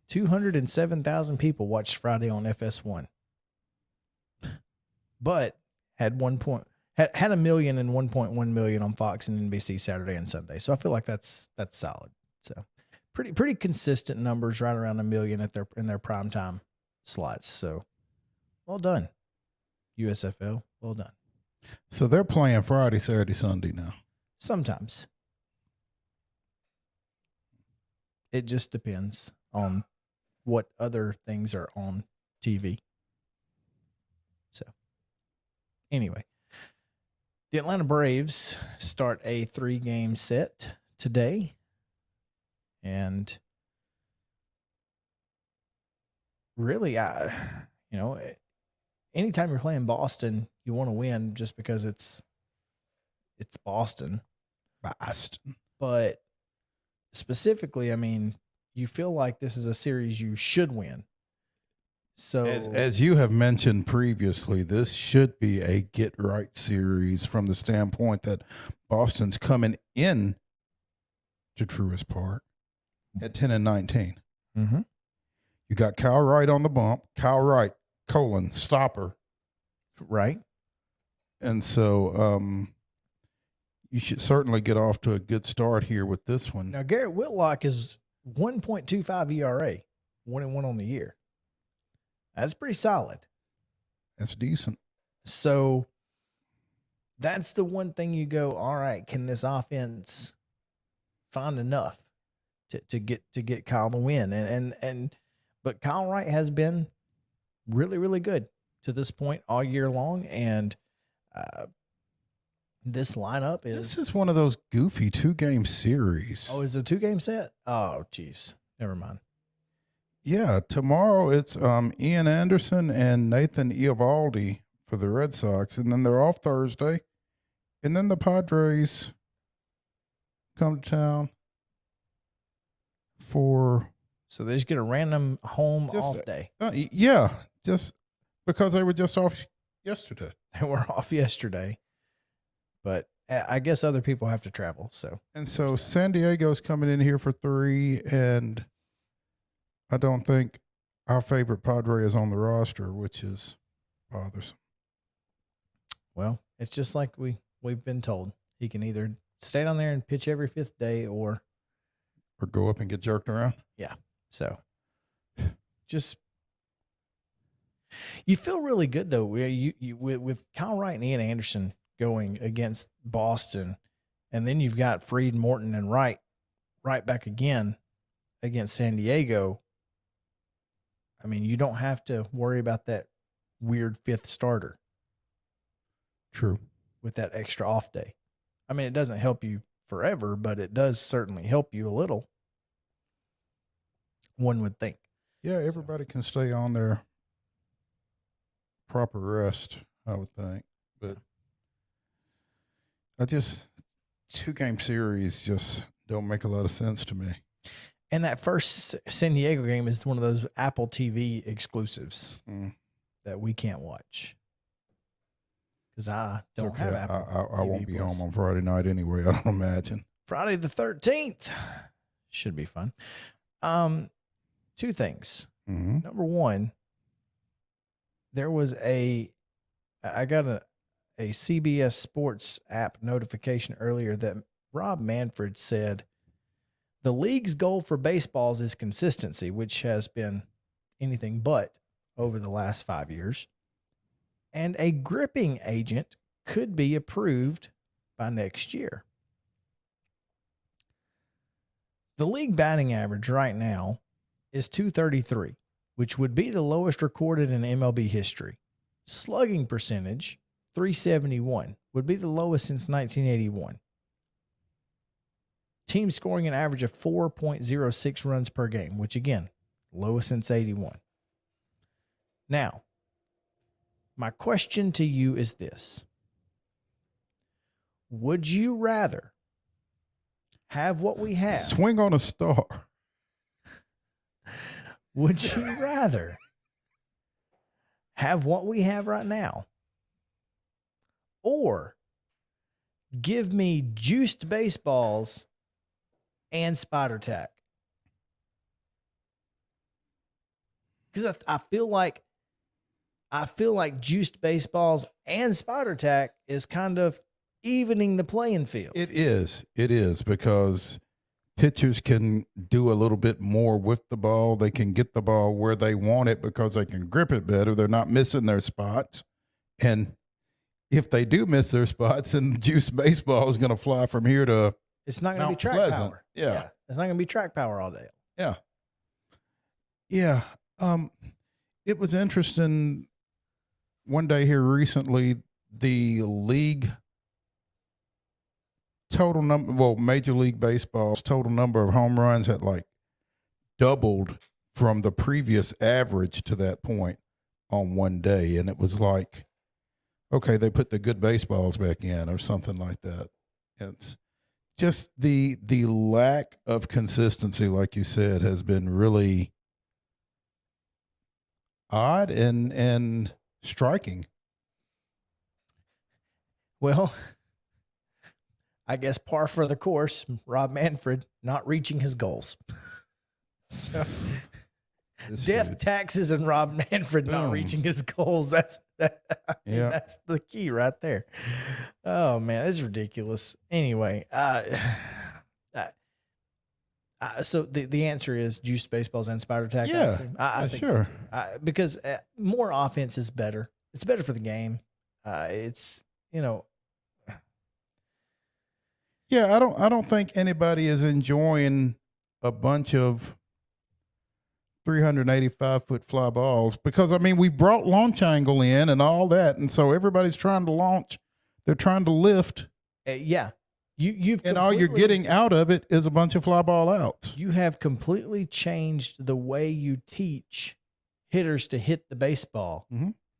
207,000 people watched Friday on FS1, but had 1 million and 1.1 million on Fox and NBC Saturday and Sunday. So I feel like that's solid. So pretty consistent numbers, right around 1 million in their primetime slots. So well done, USFL. Well done. So they're playing Friday, Saturday, Sunday now. Sometimes. It just depends on what other things are on TV. So, anyway, the Atlanta Braves start a 3-game set today. And really, anytime you're playing Boston, you want to win just because it's Boston. But specifically, I mean, you feel like this is a series you should win. So, as you have mentioned previously, this should be a get-right series from the standpoint that Boston's coming in to Truist Park at 10-19. Mm-hmm. You got Kyle Wright on the bump. Kyle Wright, stopper. Right. And so you should certainly get off to a good start here with this one. Now, Garrett Whitlock is 1.25 ERA, 1-1 on the year. That's pretty solid. That's decent. So that's the one thing you go, all right, can this offense find enough to get Kyle the win? But Kyle Wright has been really, really good to this point all year long, and this lineup is... This is one of those goofy 2-game series. Oh, is it a 2-game set? Oh, geez. Never mind. Yeah, tomorrow it's Ian Anderson and Nathan Eovaldi for the Red Sox, and then they're off Thursday, and then the Padres come to town for. So they just get a random home Just, off day. Yeah, just because they were just off yesterday. They were off yesterday, but I guess other people have to travel. And so San Diego's coming in here for 3, and I don't think our favorite Padre is on the roster, which is bothersome. Well, it's just like we've been told. He can either stay down there and pitch every 5th day or go up and get jerked around. Yeah. So just you feel really good though. You with Kyle Wright and Ian Anderson going against Boston, and then you've got Fried, Morton, and Wright back again against San Diego. I mean, you don't have to worry about that weird 5th starter. True. With that extra off day. I mean, it doesn't help you forever, but it does certainly help you a little. One would think. Yeah, everybody can stay on their proper rest, I would think. But I just 2-game series just don't make a lot of sense to me. And that first San Diego game is one of those Apple TV exclusives that we can't watch. Because I don't have Apple. I won't be home on Friday night anyway, I don't imagine. Friday the 13th. Should be fun. 2 things. Number one, there was I got a CBS Sports app notification earlier that Rob Manfred said the league's goal for baseballs is consistency, which has been anything but over the last 5 years. And a gripping agent could be approved by next year. The league batting average right now is .233, which would be the lowest recorded in MLB history. Slugging percentage, .371, would be the lowest since 1981. Team scoring an average of 4.06 runs per game, which again, lowest since 81. Now, my question to you is this. Would you rather have what we have? Swing on a star. Would you rather have what we have right now, or give me juiced baseballs and spider tack? Because I feel like juiced baseballs and spider tack is kind of evening the playing field. It is because pitchers can do a little bit more with the ball. They can get the ball where they want it because they can grip it better. They're not missing their spots. And if they do miss their spots, then juiced baseball is going to fly from here to it's not going to be track Pleasant. power. Yeah. It's not going to be track power all day. Yeah. Yeah. It was interesting one day here recently, the league total number, Major League Baseball's total number of home runs had like doubled from the previous average to that point on one day. And it was like, okay, they put the good baseballs back in or something like that. And just the lack of consistency, like you said, has been really odd and striking. Well, I guess par for the course, Rob Manfred not reaching his goals. So death, taxes, and Rob Manfred not reaching his goals. That's the key right there. Oh man, it's ridiculous. Anyway, so the answer is juiced baseballs and spider tack. Yeah, I think sure. So because more offense is better. It's better for the game. It's Yeah, I don't think anybody is enjoying a bunch of 385-foot fly balls because, I mean, we brought launch angle in and all that, and so everybody's trying to launch. They're trying to lift. Yeah. You've and all you're getting out of it is a bunch of fly ball outs. You have completely changed the way you teach hitters to hit the baseball,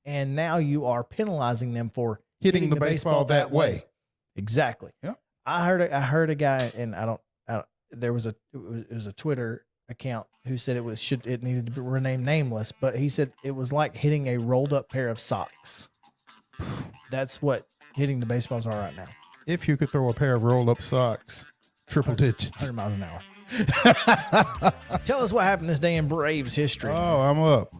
and now you are penalizing them for hitting the baseball that way. Exactly. Yeah. I heard a guy, and it was a Twitter account who said it needed to be renamed nameless, but he said it was like hitting a rolled up pair of socks. That's what hitting the baseballs are right now. If you could throw a pair of rolled up socks, triple digits. 100 miles an hour. Tell us what happened this day in Braves history. Oh, I'm up.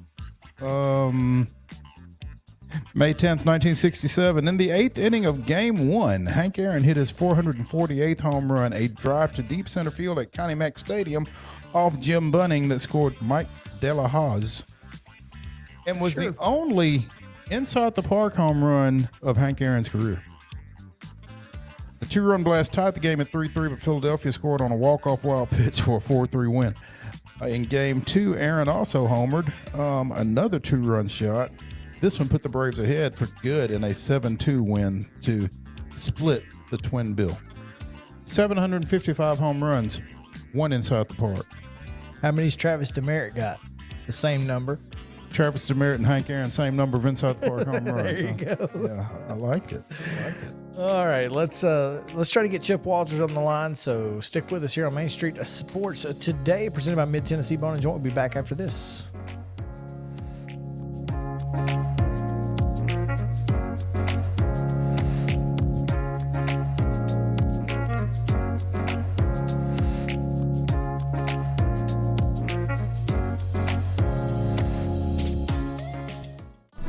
May 10th, 1967. In the 8th inning of Game 1, Hank Aaron hit his 448th home run, a drive to deep center field at Connie Mack Stadium off Jim Bunning that scored Mike De La Hoz, and was the only inside the park home run of Hank Aaron's career. The 2-run blast tied the game at 3-3, but Philadelphia scored on a walk-off wild pitch for a 4-3 win. In Game 2, Aaron also homered, another 2-run shot. This one put the Braves ahead for good in a 7-2 win to split the twin bill. 755 home runs, one inside the park. How many's Travis Demerit got? The same number. Travis Demerit and Hank Aaron, same number of inside the park home runs. There you go. Yeah, I like it. All right, let's try to get Chip Walters on the line. So stick with us here on Main Street Sports Today, presented by Mid Tennessee Bone and Joint. We'll be back after this.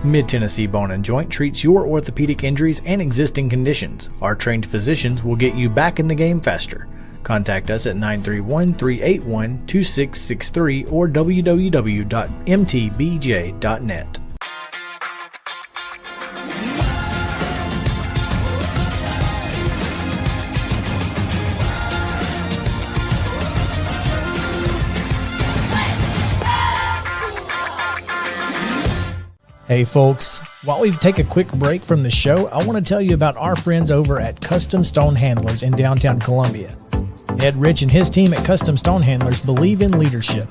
Mid-Tennessee Bone and Joint treats your orthopedic injuries and existing conditions. Our trained physicians will get you back in the game faster. Contact us at 931-381-2663 or www.mtbj.net. Hey folks, while we take a quick break from the show, I want to tell you about our friends over at Custom Stone Handlers in downtown Columbia. Ed Rich and his team at Custom Stone Handlers believe in leadership.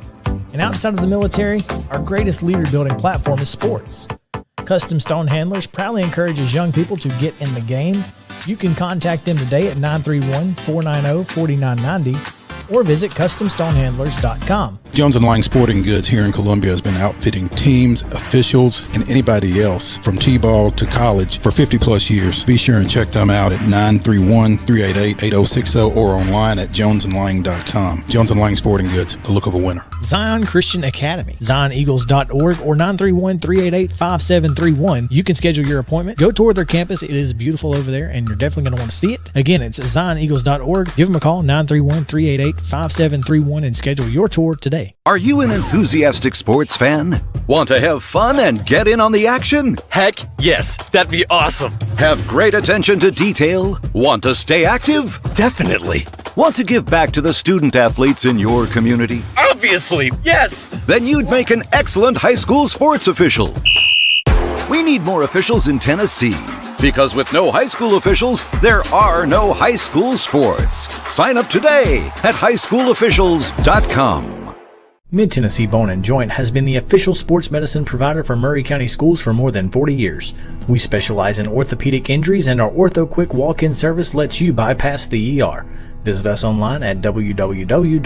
And outside of the military, our greatest leader building platform is sports. Custom Stone Handlers proudly encourages young people to get in the game. You can contact them today at 931-490-4990 or visit CustomStonehandlers.com. Jones & Lang Sporting Goods here in Columbia has been outfitting teams, officials, and anybody else from T-ball to college for 50-plus years. Be sure and check them out at 931-388-8060 or online at jonesandlang.com. Jones & Lang Sporting Goods, the look of a winner. Zion Christian Academy, ZionEagles.org or 931-388-5731. You can schedule your appointment. Go tour their campus. It is beautiful over there, and you're definitely going to want to see it. Again, it's ZionEagles.org. Give them a call, 931-388-5731, and schedule your tour today. Are you an enthusiastic sports fan? Want to have fun and get in on the action? Heck yes, that'd be awesome. Have great attention to detail? Want to stay active? Definitely. Want to give back to the student athletes in your community? Obviously, yes. Then you'd make an excellent high school sports official. We need more officials in Tennessee, because with no high school officials, there are no high school sports. Sign up today at highschoolofficials.com. Mid-Tennessee Bone and Joint has been the official sports medicine provider for Murray County Schools for more than 40 years. We specialize in orthopedic injuries, and our Ortho Quick walk-in service lets you bypass the ER. Visit us online at www.mtbj.net.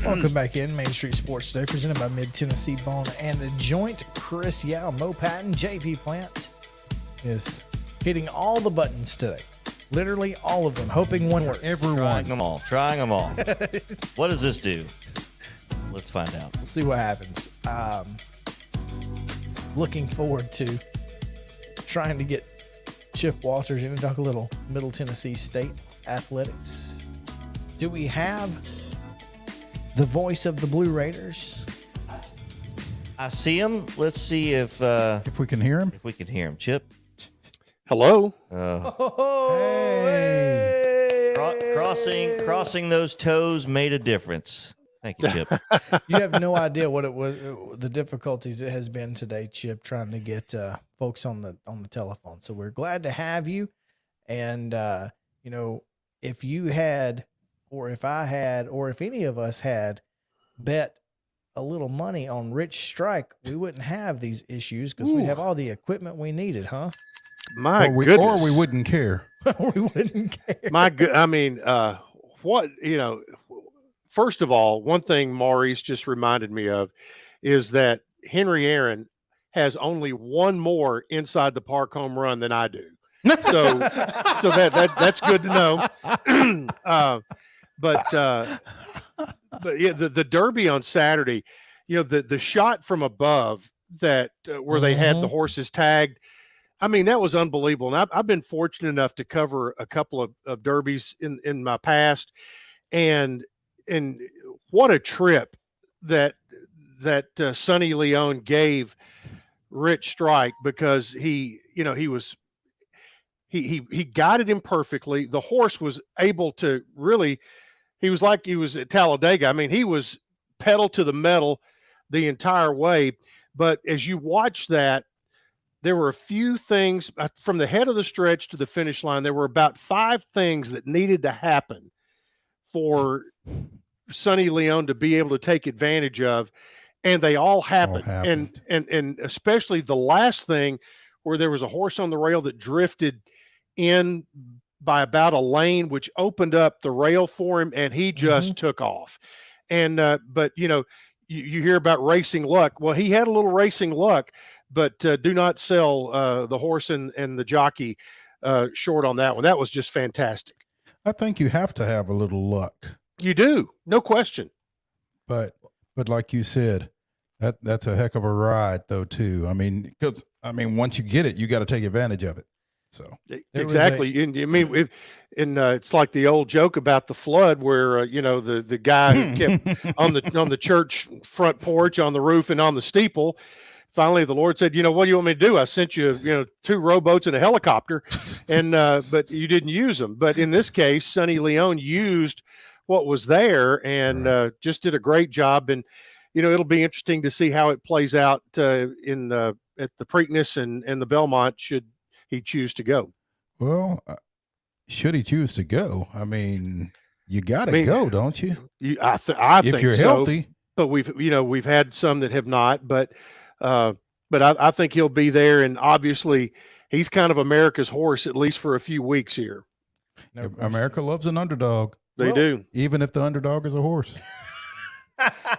Welcome back in Main Street Sports Today, presented by Mid-Tennessee Bone and Joint. Chris Yao, Mo Patton, JP Plant is hitting all the buttons today. Literally all of them, hoping one works. Trying them all. What does this do? Let's find out. We'll see what happens. Looking forward to trying to get Chip Walters in and talk a little Middle Tennessee State athletics. Do we have the voice of the Blue Raiders? I see him. Let's see if we can hear him. If we can hear him, Chip. Hello. Hey. Crossing those toes made a difference. Thank you, Chip. You have no idea what it was, the difficulties it has been today, Chip, trying to get folks on the telephone. So we're glad to have you. And if you had, or if I had, or if any of us had bet a little money on Rich Strike, we wouldn't have these issues because we'd have all the equipment we needed, huh? My or goodness. we wouldn't care. We wouldn't care. I mean, what, first of all, one thing Maurice just reminded me of is that Henry Aaron has only one more inside the park home run than I do. So that's good to know. But yeah, the Derby on Saturday, the shot from above that where they had the horses tagged, I mean, that was unbelievable. And I've been fortunate enough to cover a couple of derbies in my past, and what a trip that Sonny Leone gave Rich Strike, because he guided him perfectly. The horse was able to really, he was like he was at Talladega. I mean, he was pedal to the metal the entire way. But as you watch that, there were a few things from the head of the stretch to the finish line. There were about 5 things that needed to happen for Sonny Leone to be able to take advantage of, and they all happened. And especially the last thing, where there was a horse on the rail that drifted in by about a lane, which opened up the rail for him, and he just took off. And but you hear about racing luck. Well, he had a little racing luck, but do not sell the horse and the jockey short on that one. That was just fantastic. I think you have to have a little luck. You do, no question. But like you said, that's a heck of a ride, though, too. I mean, because once you get it, you got to take advantage of it. So exactly. It's like the old joke about the flood, where the guy who kept on the church front porch, on the roof, and on the steeple. Finally, the Lord said, "What do you want me to do? I sent you, 2 rowboats and a helicopter, and but you didn't use them." But in this case, Sonny Leone used what was there, and just did a great job. And it'll be interesting to see how it plays out at the Preakness and the Belmont, should he choose to go. Well, should he choose to go? I mean, you got to go, don't you? I think if you're so, healthy. But we've had some that have not, but I think he'll be there, and obviously he's kind of America's horse, at least for a few weeks here. No, America loves an underdog. They do, even if the underdog is a horse.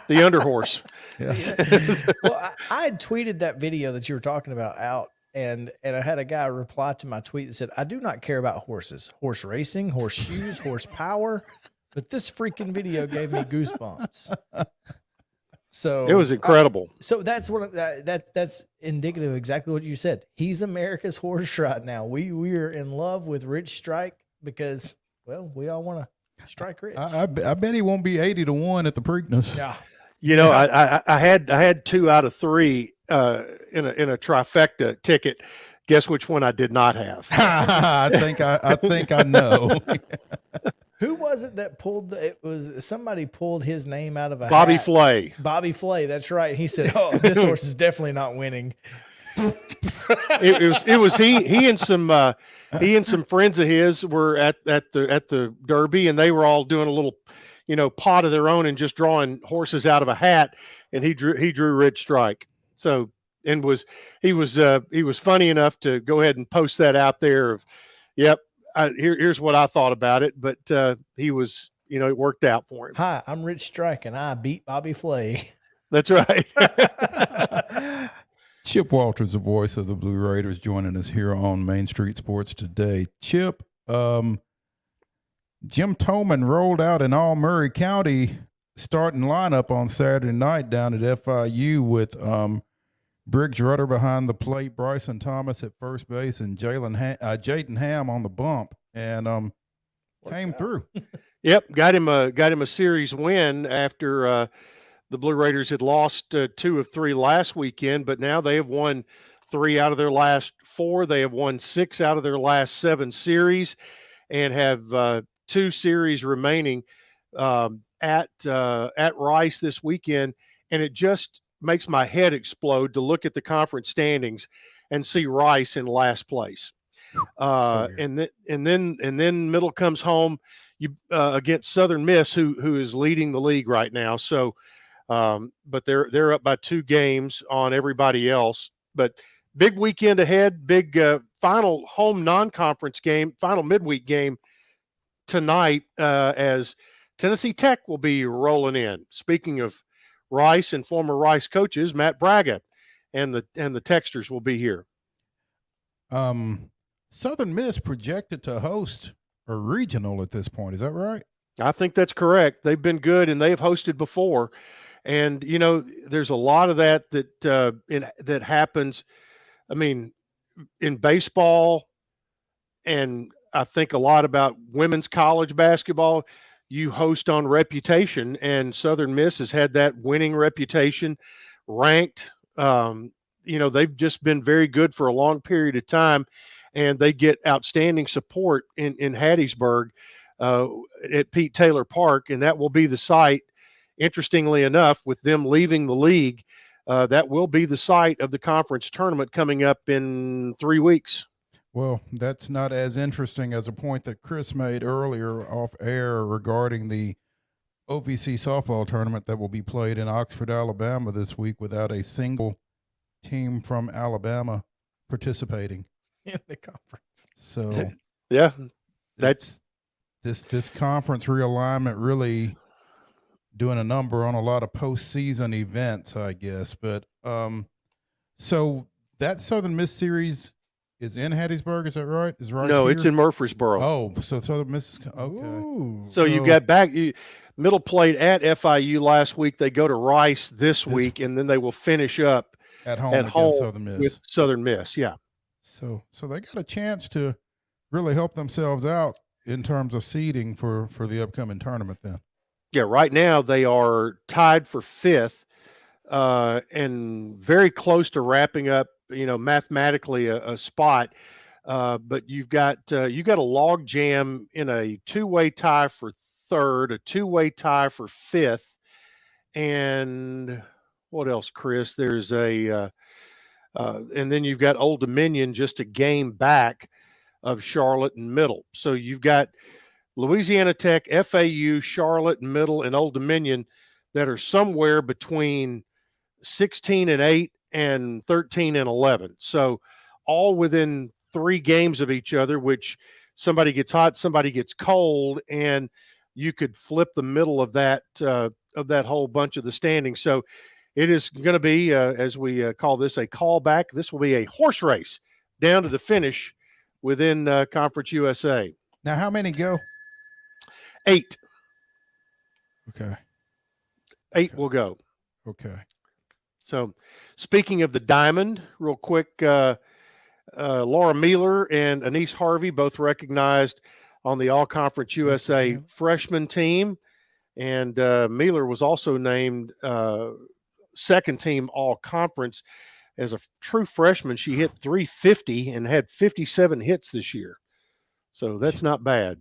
The underhorse. Yeah. Well, I had tweeted that video that you were talking about out, and I had a guy reply to my tweet that said, "I do not care about horses, horse racing, horse shoes, horse power, but this freaking video gave me goosebumps." So it was incredible. So that's that's indicative of exactly what you said. He's America's horse right now. We are in love with Rich Strike because, well, we all want to strike Rich. I bet he won't be 80-1 at the Preakness. Yeah. I had 2 out of 3 in a trifecta ticket. Guess which one I did not have? I think I know. Who was it that pulled it was somebody pulled his name out of a Bobby hat. Flay. Bobby Flay, that's right. He said, "Oh, this horse is definitely not winning." It was he and some friends of his were at the Derby, and they were all doing a little pot of their own and just drawing horses out of a hat, and he drew Rich Strike. So he was funny enough to go ahead and post that out there of, yep, here's what I thought about it, but he was, it worked out for him. "Hi, I'm Rich Strike, and I beat Bobby Flay." That's right. Chip Walters, the voice of the Blue Raiders, joining us here on Main Street Sports today. Chip, Jim Tolman rolled out an all Murray County starting lineup on Saturday night down at FIU with Briggs Rudder behind the plate, Bryson Thomas at first base, and Jaden Ham on the bump, and came through. Yep, got him a series win after the Blue Raiders had lost 2 of 3 last weekend, but now they have won 3 out of their last 4. They have won 6 out of their last 7 series, and have 2 series remaining at Rice this weekend. And it just makes my head explode to look at the conference standings and see Rice in last place. And then Middle comes home against Southern Miss, who is leading the league right now. So, but they're up by 2 games on everybody else. But big weekend ahead, big final home non-conference game, final midweek game tonight, as Tennessee Tech will be rolling in. Speaking of Rice and former Rice coaches, Matt Braga and the Texters will be here. Southern Miss projected to host a regional at this point. Is that right? I think that's correct. They've been good, and they've hosted before. And, you know, there's a lot of that that happens. I mean, in baseball, and I think a lot about women's college basketball, you host on reputation, and Southern Miss has had that winning reputation, ranked. You know, they've just been very good for a long period of time, and they get outstanding support in Hattiesburg at Pete Taylor Park, and that will be the site. Interestingly enough, with them leaving the league, that will be the site of the conference tournament coming up in 3 weeks. Well, that's not as interesting as a point that Chris made earlier off air regarding the OVC softball tournament that will be played in Oxford, Alabama this week without a single team from Alabama participating in the conference. So, yeah, that's this conference realignment really doing a number on a lot of postseason events, I guess. But so that Southern Miss series is in Hattiesburg, is that right? Is Rice No, here? it's in Murfreesboro. Oh, so Southern Miss. Okay. Ooh. So you got Middle played at FIU last week. They go to Rice this week, and then they will finish up at home against Southern Miss. With Southern Miss. Yeah. So they got a chance to really help themselves out in terms of seeding for the upcoming tournament then. Yeah, right now they are tied for 5th and very close to wrapping up, you know, mathematically a spot. But you've got a log jam in a 2-way tie for 3rd, a 2-way tie for 5th, and what else, Chris? There's and then you've got Old Dominion just a game back of Charlotte and Middle. So you've got Louisiana Tech, FAU, Charlotte, Middle, and Old Dominion that are somewhere between 16-8 and 13-11. So all within 3 games of each other, which somebody gets hot, somebody gets cold, and you could flip the middle of that whole bunch of the standings. So it is going to be, as we call this, a callback. This will be a horse race down to the finish within Conference USA. Now, how many go? 8. Okay. 8 will go. Okay. So, speaking of the diamond, real quick, Laura Mealer and Anise Harvey both recognized on the All-Conference USA freshman team, and Mealer was also named second team All-Conference. As a true freshman, she hit .350 and had 57 hits this year. So that's not bad.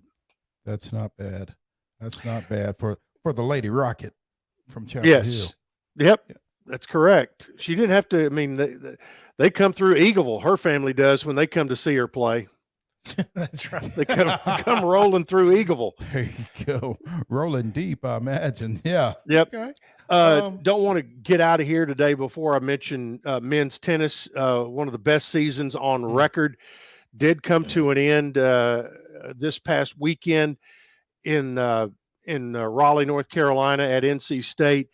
That's not bad. That's not bad for the Lady Rocket from Chapel Hill. Yes. Yep. That's correct. She didn't have to. I mean, they come through Eagleville. Her family does when they come to see her play. That's right. They come rolling through Eagleville. There you go. Rolling deep, I imagine. Yeah. Yep. Okay. Don't want to get out of here today before I mention men's tennis. One of the best seasons on record did come to an end this past weekend in Raleigh, North Carolina, at NC State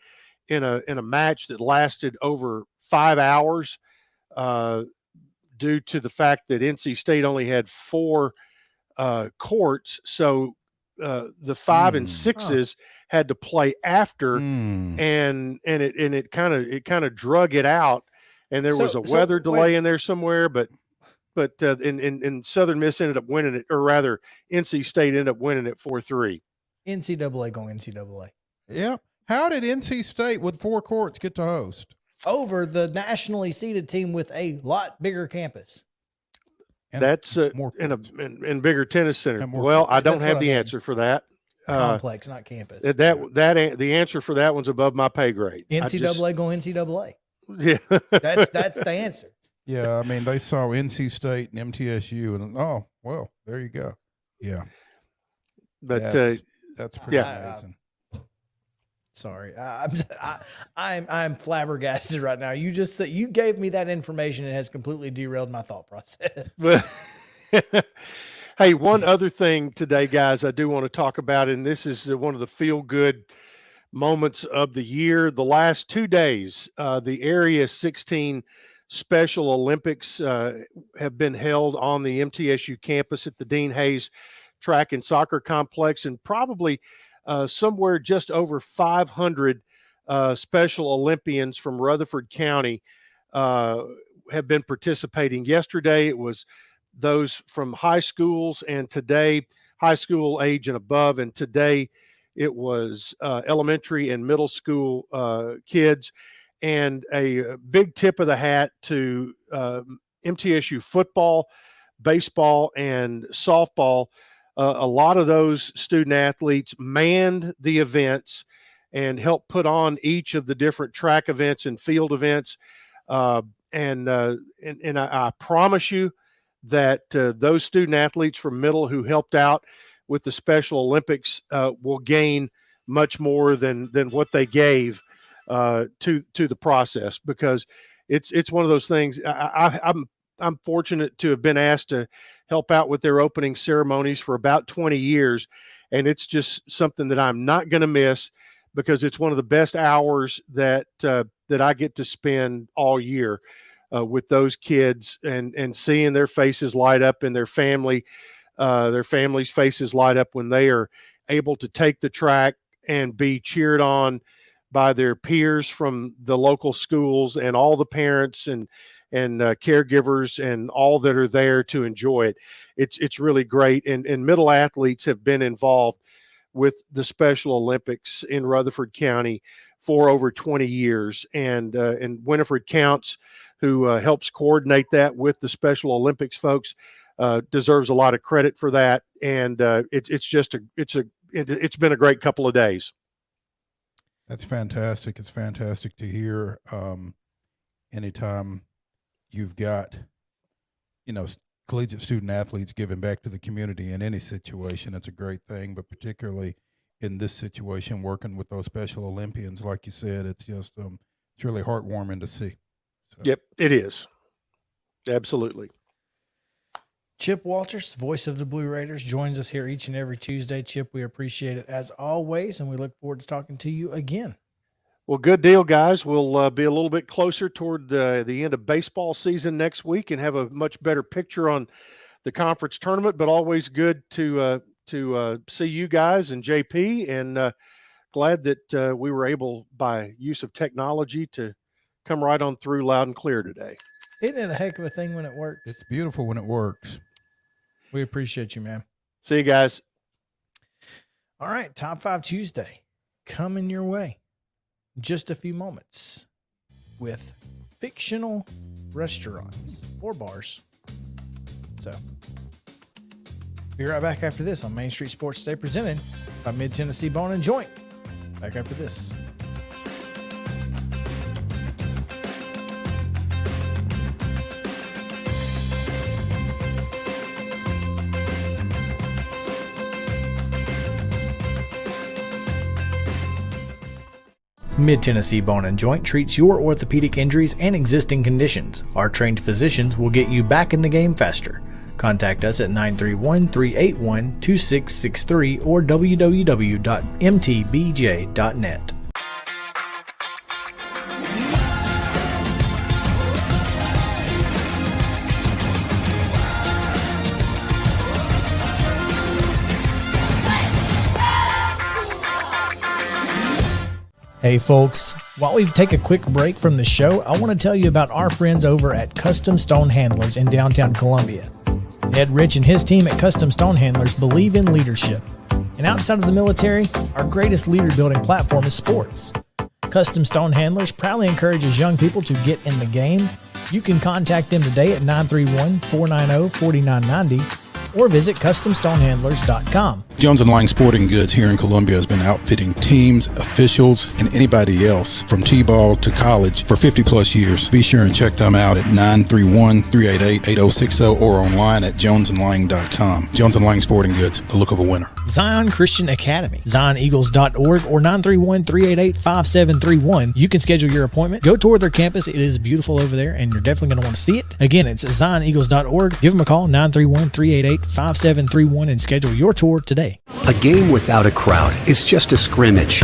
in a match that lasted over 5 hours due to the fact that NC State only had 4 courts. So the 5 and 6s had to play after, and it kind of drug it out. And there was a weather delay in there somewhere, but in Southern Miss ended up winning it, or rather NC State ended up winning it 4-3. NCAA going NCAA. Yeah. How did NC State with 4 courts get to host? Over the nationally seeded team with a lot bigger campus. And that's in bigger tennis center. Well, I don't have the answer for that. Complex, not campus. The answer for that one's above my pay grade. NCAA going NCAA. Yeah, that's the answer. Yeah, I mean they saw NC State and MTSU, and oh well, there you go. Yeah, but that's pretty amazing. Sorry, I'm flabbergasted right now. You just said you gave me that information and it has completely derailed my thought process. Hey, one other thing today, guys, I do want to talk about, and this is one of the feel-good moments of the year. The last 2 days, the Area 16 Special Olympics have been held on the MTSU campus at the Dean Hayes Track and Soccer Complex, and probably somewhere just over 500 Special Olympians from Rutherford County have been participating. Yesterday, it was those from high schools, and today, high school age and above, and today it was elementary and middle school kids. And a big tip of the hat to MTSU football, baseball, and softball. A lot of those student athletes manned the events and helped put on each of the different track events and field events. And I promise you that those student athletes from middle who helped out with the Special Olympics will gain much more than what they gave to the process, because it's one of those things. I'm fortunate to have been asked to help out with their opening ceremonies for about 20 years, and it's just something that I'm not going to miss, because it's one of the best hours that I get to spend all year with those kids, and seeing their faces light up and their families' faces light up when they are able to take the track and be cheered on by their peers from the local schools and all the parents and caregivers and all that are there to enjoy it. It's really great. And middle athletes have been involved with the Special Olympics in Rutherford County for over 20 years. And Winifred Counts, who helps coordinate that with the Special Olympics folks, deserves a lot of credit for that. And it's been a great couple of days. That's fantastic. It's fantastic to hear. Anytime you've got, collegiate student athletes giving back to the community in any situation, it's a great thing. But particularly in this situation, working with those Special Olympians, like you said, it's just it's really heartwarming to see. So. Yep, it is. Absolutely. Chip Walters, voice of the Blue Raiders, joins us here each and every Tuesday. Chip, we appreciate it as always, and we look forward to talking to you again. Well, good deal, guys. We'll be a little bit closer toward the end of baseball season next week and have a much better picture on the conference tournament, but always good to see you guys and JP, and glad that we were able, by use of technology, to come right on through loud and clear today. Isn't it a heck of a thing when it works? It's beautiful when it works. We appreciate you, man. See you guys. All right, Top 5 Tuesday coming your way in just a few moments with fictional restaurants or bars. So, be right back after this on Main Street Sports Today, presented by Mid-Tennessee Bone and Joint. Back after this. Mid-Tennessee Bone and Joint treats your orthopedic injuries and existing conditions. Our trained physicians will get you back in the game faster. Contact us at 931-381-2663 or www.mtbj.net. Hey folks, while we take a quick break from the show, I want to tell you about our friends over at Custom Stone Handlers in downtown Columbia. Ed Rich and his team at Custom Stone Handlers believe in leadership. And outside of the military, our greatest leader building platform is sports. Custom Stone Handlers proudly encourages young people to get in the game. You can contact them today at 931-490-4990 or visit CustomStonehandlers.com. Jones & Lang Sporting Goods here in Columbia has been outfitting teams, officials, and anybody else from T-ball to college for 50-plus years. Be sure and check them out at 931-388-8060 or online at jonesandlang.com. Jones & Lang Sporting Goods, the look of a winner. Zion Christian Academy, ZionEagles.org, or 931-388-5731. You can schedule your appointment. Go tour their campus. It is beautiful over there, and you're definitely going to want to see it. Again, it's ZionEagles.org. Give them a call, 931-388-5731, and schedule your tour today. A game without a crowd is just a scrimmage.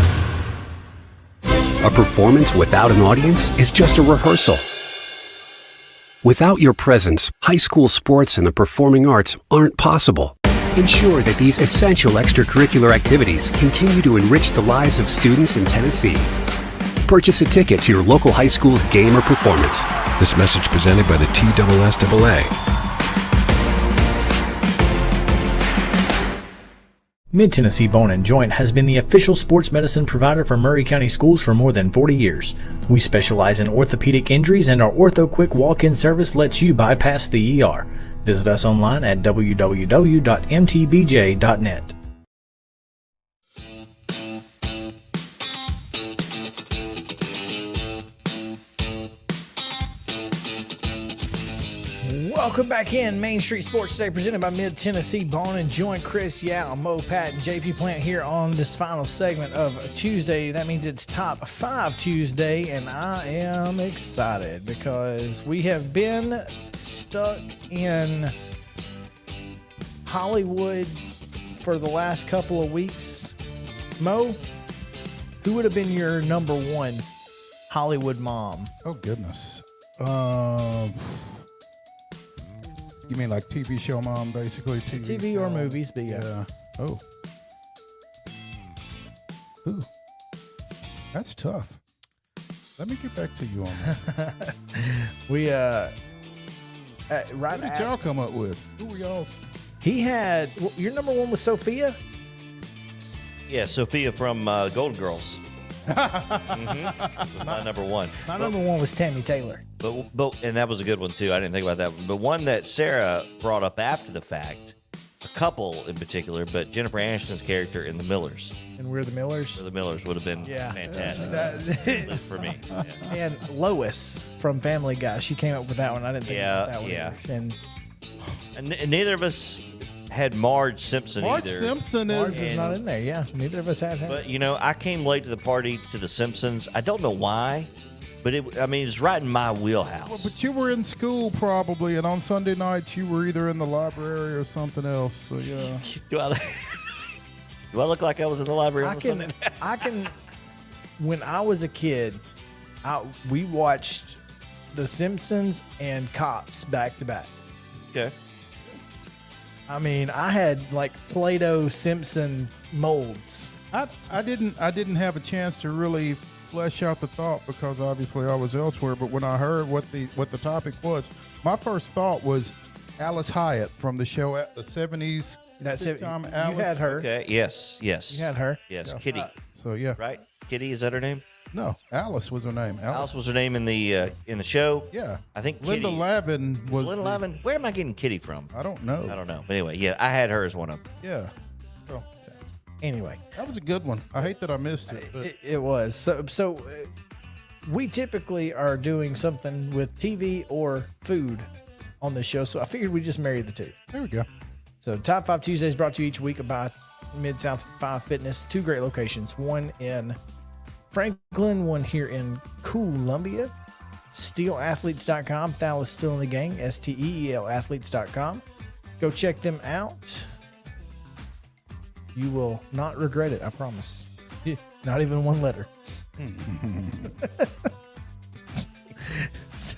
A performance without an audience is just a rehearsal. Without your presence, high school sports and the performing arts aren't possible. Ensure that these essential extracurricular activities continue to enrich the lives of students in Tennessee. Purchase a ticket to your local high school's game or performance. This message presented by the TERESA. Mid-Tennessee Bone & Joint has been the official sports medicine provider for Maury County Schools for more than 40 years. We specialize in orthopedic injuries, and our Ortho Quick walk-in service lets you bypass the ER. Visit us online at www.mtbj.net. Welcome back in Main Street Sports Today, presented by Mid-Tennessee Bone & Joint. Chris Yao, Mo Pat, and JP Plant here on this final segment of Tuesday. That means it's Top 5 Tuesday, and I am excited because we have been stuck in Hollywood for the last couple of weeks. Mo, who would have been your number one Hollywood mom? Oh, goodness. You mean like TV show mom, basically? TV or movies, but yeah. Oh. Ooh. That's tough. Let me get back to you on that. We, right what did y'all come up with? Who were y'all's? He had, your number one was Sophia? Yeah, Sophia from Golden Girls. My number one. My number one was Tammy Taylor. But and that was a good one too. I didn't think about that one. But one that Sarah brought up after the fact, a couple in particular, but Jennifer Aniston's character in The Millers. And We're the Millers? The Millers would have been fantastic. At least for me. Yeah. And Lois from Family Guy. She came up with that one. I didn't think about that one. Yeah. And neither of us had Marge Simpson Marge either. Simpson Marge is not in there. Yeah, neither of us had her. But, I came late to the party to The Simpsons. I don't know why, but it's right in my wheelhouse. Well, but you were in school probably, and on Sunday nights you were either in the library or something else. So, yeah. Do I look like I was in the library on Sunday night? I can. When I was a kid, we watched The Simpsons and Cops back to back. Okay. I mean, I had like Play-Doh Simpson molds. I didn't have a chance to really flesh out the thought because obviously I was elsewhere. But when I heard what the topic was, my first thought was Alice Hyatt from the show at the 70s. Sitcom Alice. You had her. Okay. Yes. You had her. Yes. Yeah. Kitty. So yeah. Right. Kitty, is that her name? No, Alice was her name. Alice was her name in the show. Yeah, I think Linda Kitty, Lavin was. Linda Lavin. Where am I getting Kitty from? I don't know. But anyway, yeah, I had her as one of them. Yeah. So, anyway, that was a good one. I hate that I missed it. But. It was so. We typically are doing something with TV or food on this show, so I figured we just marry the two. There we go. So, Top 5 Tuesdays brought to you each week by Mid-South 5 Fitness. Two great locations, one in Franklin, one here in Columbia. SteelAthletes.com. Thal is still in the gang. STEEL athletes.com. Go check them out. You will not regret it, I promise. Not even one letter. So,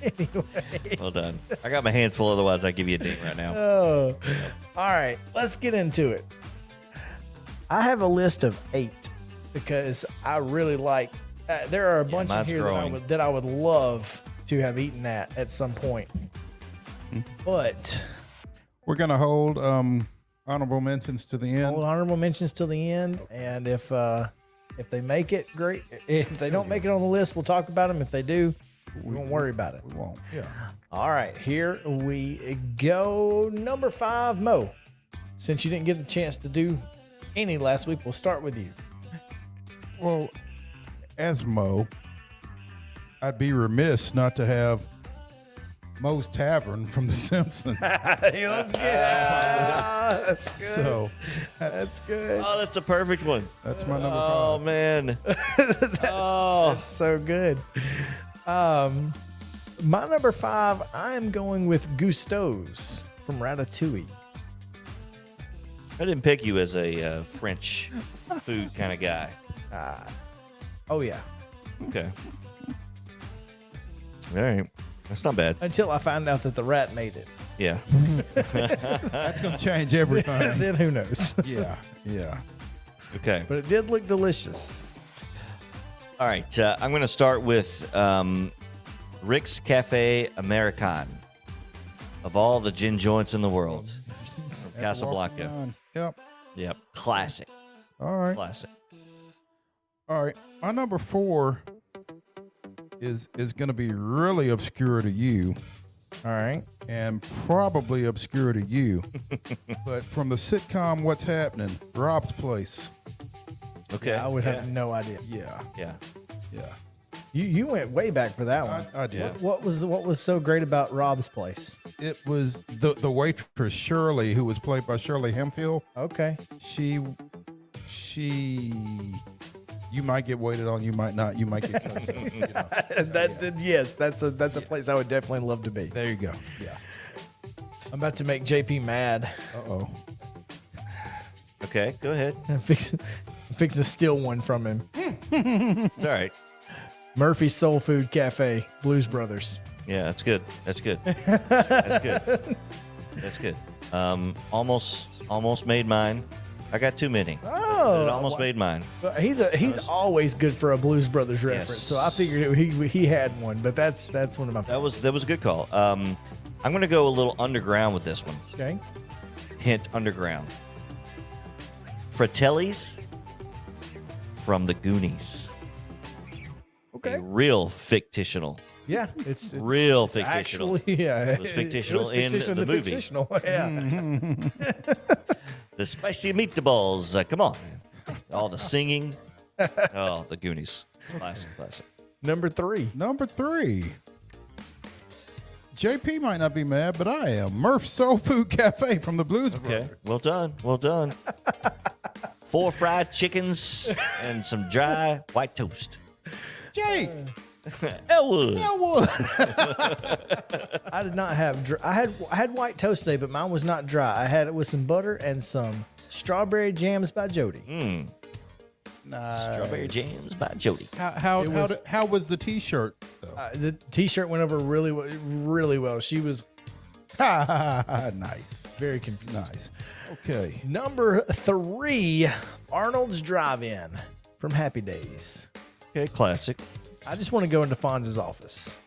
anyway. Well done. I got my hands full, otherwise I'd give you a ding right now. Oh. All right, let's get into it. I have a list of 8 because I really like. There are a bunch in here that I would love to have eaten at some point. But we're gonna hold honorable mentions to the end. Hold honorable mentions till the end, and if they make it, great. If they don't make it on the list, we'll talk about them. If they do, we won't worry about it. We won't. Yeah. All right, here we go. Number 5, Mo. Since you didn't get a chance to do any last week, we'll start with you. Well, as Mo, I'd be remiss not to have Moe's Tavern from The Simpsons. Hey, let's get that's good. So that's good. Oh, that's a perfect one. That's my number 5. Oh man. That's so good. My number 5, I'm going with Gusteau's from Ratatouille. I didn't pick you as a French food kind of guy. Oh yeah. Okay. All right. That's not bad. Until I found out that the rat made it. Yeah. That's going to change everything. Then who knows? Yeah. Okay. But it did look delicious. All right. I'm going to start with Rick's Cafe American. Of all the gin joints in the world. From Casablanca. Yep. Classic. All right. Classic. All right. My number 4 is going to be really obscure to you. All right. And probably obscure to you. But from the sitcom What's Happening, Rob's Place. Okay. Yeah, I would have no idea. Yeah. You went way back for that one. I did. What was so great about Rob's Place? It was the waitress Shirley, who was played by Shirley Hemphill. Okay. She you might get waited on, you might not. You might get cussed out, you know. Yes, that's a place I would definitely love to be. There you go. Yeah. I'm about to make JP mad. Uh-oh. Okay, go ahead. I'm fixing to steal one from him. It's all right. Murphy's Soul Food Cafe, Blues Brothers. Yeah, that's good. That's good. That's good. That's good. Almost made mine. I got too many. Oh, it almost made mine. But he's always good for a Blues Brothers reference. Yes. So I figured he had one, but that's one of my favorites. That was a good call. I'm going to go a little underground with this one. Okay. Hint underground. Fratelli's from the Goonies. Okay. A real fictional. Yeah, it's real fictional. Actually, yeah, It was fictional in the movie. Fictional, yeah. The spicy meatballs. Come on. All the singing. Oh, the Goonies. Classic. Number 3. JP might not be mad, but I am. Murph's Soul Food Cafe from the Blues Brothers. Okay, well done. 4 fried chickens and some dry white toast. Jake! Elwood. I did not have I had white toast today, but mine was not dry. I had it with some butter and some strawberry jams by Jody. Nice. Strawberry jams by Jody. How was the T-shirt? The T-shirt went over really well. She was nice. Very confused. Nice. Okay. Number 3, Arnold's Drive-In from Happy Days. Okay, classic. I just want to go into Fonz's office.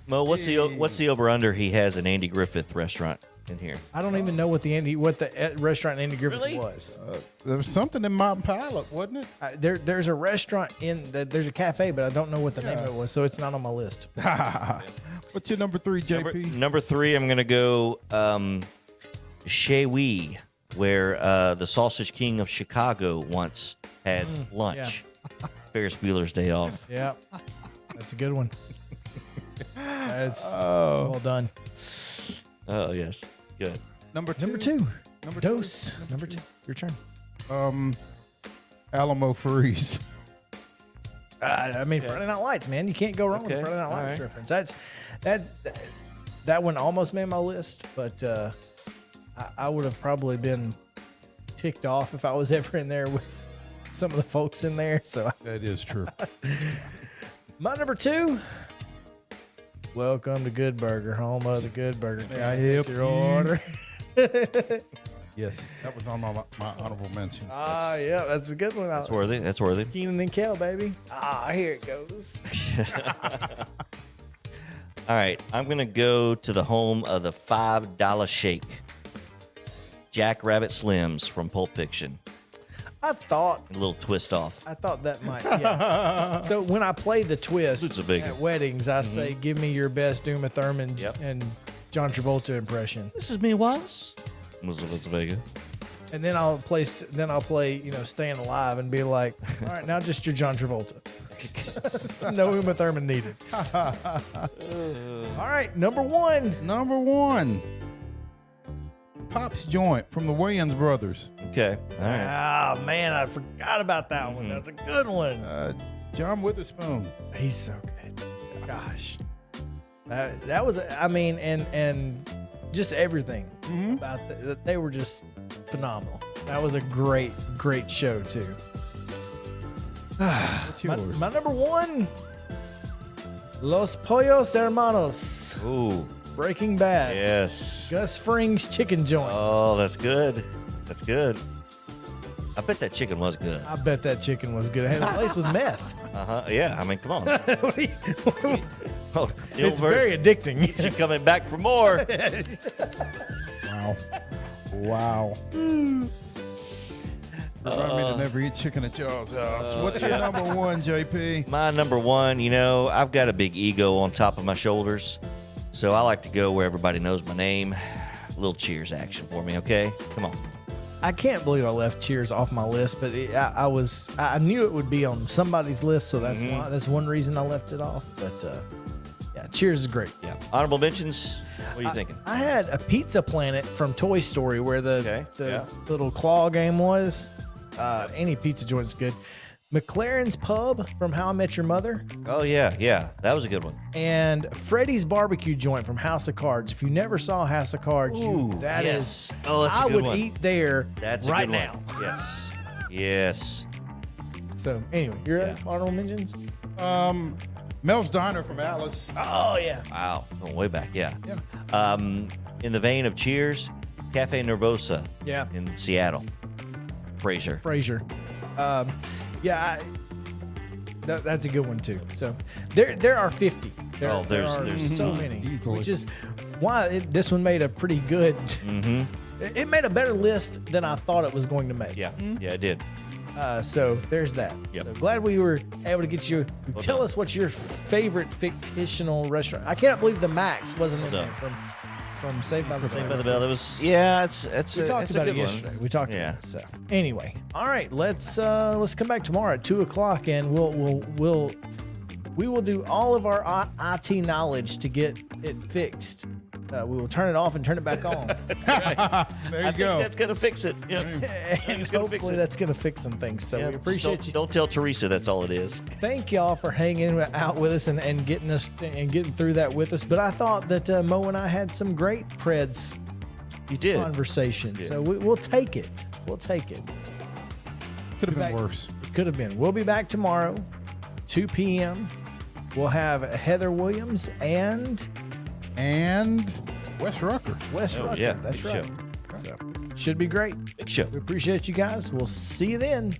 Mo, what's the over under he has an Andy Griffith restaurant in here? I don't even know what the restaurant Andy Griffith was. There was something in Mountain Pilot, wasn't it? There's a restaurant there's a cafe, but I don't know what the name of it was, so it's not on my list. What's your number 3, JP? Number 3, I'm gonna go Chez Oui, where the Sausage King of Chicago once had lunch. Ferris Bueller's Day Off. Yeah, that's a good one. That's well done. Oh yes, good. Number 2. Number 2. Number 2. Your turn. Alamo Freeze. I mean, Friday Night Lights, man. You can't go wrong with the Friday Night Lights reference. That one almost made my list, but I would have probably been ticked off if I was ever in there with some of the folks in there. So that is true. My number 2. Welcome to Good Burger, home of the Good Burger. Can I take your order? Yes, that was on my honorable mention. Yeah, that's a good one. That's worthy. Keenan and Kel, baby. Here it goes. All right, I'm gonna go to the home of the $5 shake. Jack Rabbit Slims from Pulp Fiction. I thought a little twist off. I thought that might. Yeah. So when I play the twist at weddings, I say, "Give me your best Uma Thurman and John Travolta impression." This is me, Wallace. Las Vegas. And then I'll play, Staying Alive, and be like, "All right, now just your John Travolta." No Uma Thurman needed. All right, number one. Number one. Pop's Joint from the Wayans Brothers. Okay. All right. Oh, man, I forgot about that one. That's a good one. John Witherspoon. He's so good. Gosh. That was, I mean, and just everything about they were just phenomenal. That was a great, great show, too. What's yours? My number one, Los Pollos Hermanos. Ooh. Breaking Bad. Yes. Gus Fring's chicken joint. Oh, that's good. That's good. I bet that chicken was good. I bet that chicken was good. It had a place with meth. Yeah, I mean, come on. Oh, It's very addicting. Keeps you coming back for more. Wow. Remind me to never eat chicken at y'all's house. What's your number one, JP? My number one, I've got a big ego on top of my shoulders, so I like to go where everybody knows my name. A little Cheers action for me, okay? Come on. I can't believe I left Cheers off my list, but I knew it would be on somebody's list, so that's one reason I left it off. But yeah, Cheers is great. Yeah. Honorable mentions. What are you thinking? I had a Pizza Planet from Toy Story where the little claw game was. Any pizza joint's good. McLaren's Pub from How I Met Your Mother. Oh, yeah. That was a good one. And Freddy's Barbecue Joint from House of Cards. If you never saw House of Cards, that is. Oh, that's a I good would one. eat there That's right a good now. one. Yes. Yes. So, anyway, your honorable mentions? Mel's Diner from Alice. Oh, yeah. Wow. Going way back, yeah. In the vein of Cheers, Cafe Nervosa in Seattle. Frasier. That's a good one too. So there are 50. There are so many. Easily. Which is why this one made a pretty good. It made a better list than I thought it was going to make. Yeah, it did. So there's that. Yep. So glad we were able to get you. Tell us what's your favorite fictional restaurant. I can't believe the Max wasn't in there from Saved by the Bell. Saved by the Bell. It was it's we talked about it yesterday. One. We talked about it. So anyway, all right, let's come back tomorrow at 2:00 and we will do all of our IT knowledge to get it fixed. We will turn it off and turn it back on. There you I go. think that's gonna fix it. Yeah. And hopefully that's gonna fix some things. So we appreciate you. Don't tell Teresa that's all it is. Thank y'all for hanging out with us and getting through that with us. But I thought that Mo and I had some great PREDS conversations. So we'll take it. We'll take it. Could have been worse. It could have been. We'll be back tomorrow, 2 p.m. We'll have Heather Williams and Wes Rucker. Yeah, that's big right. show. So should be great. Big show. We appreciate you guys. We'll see you then.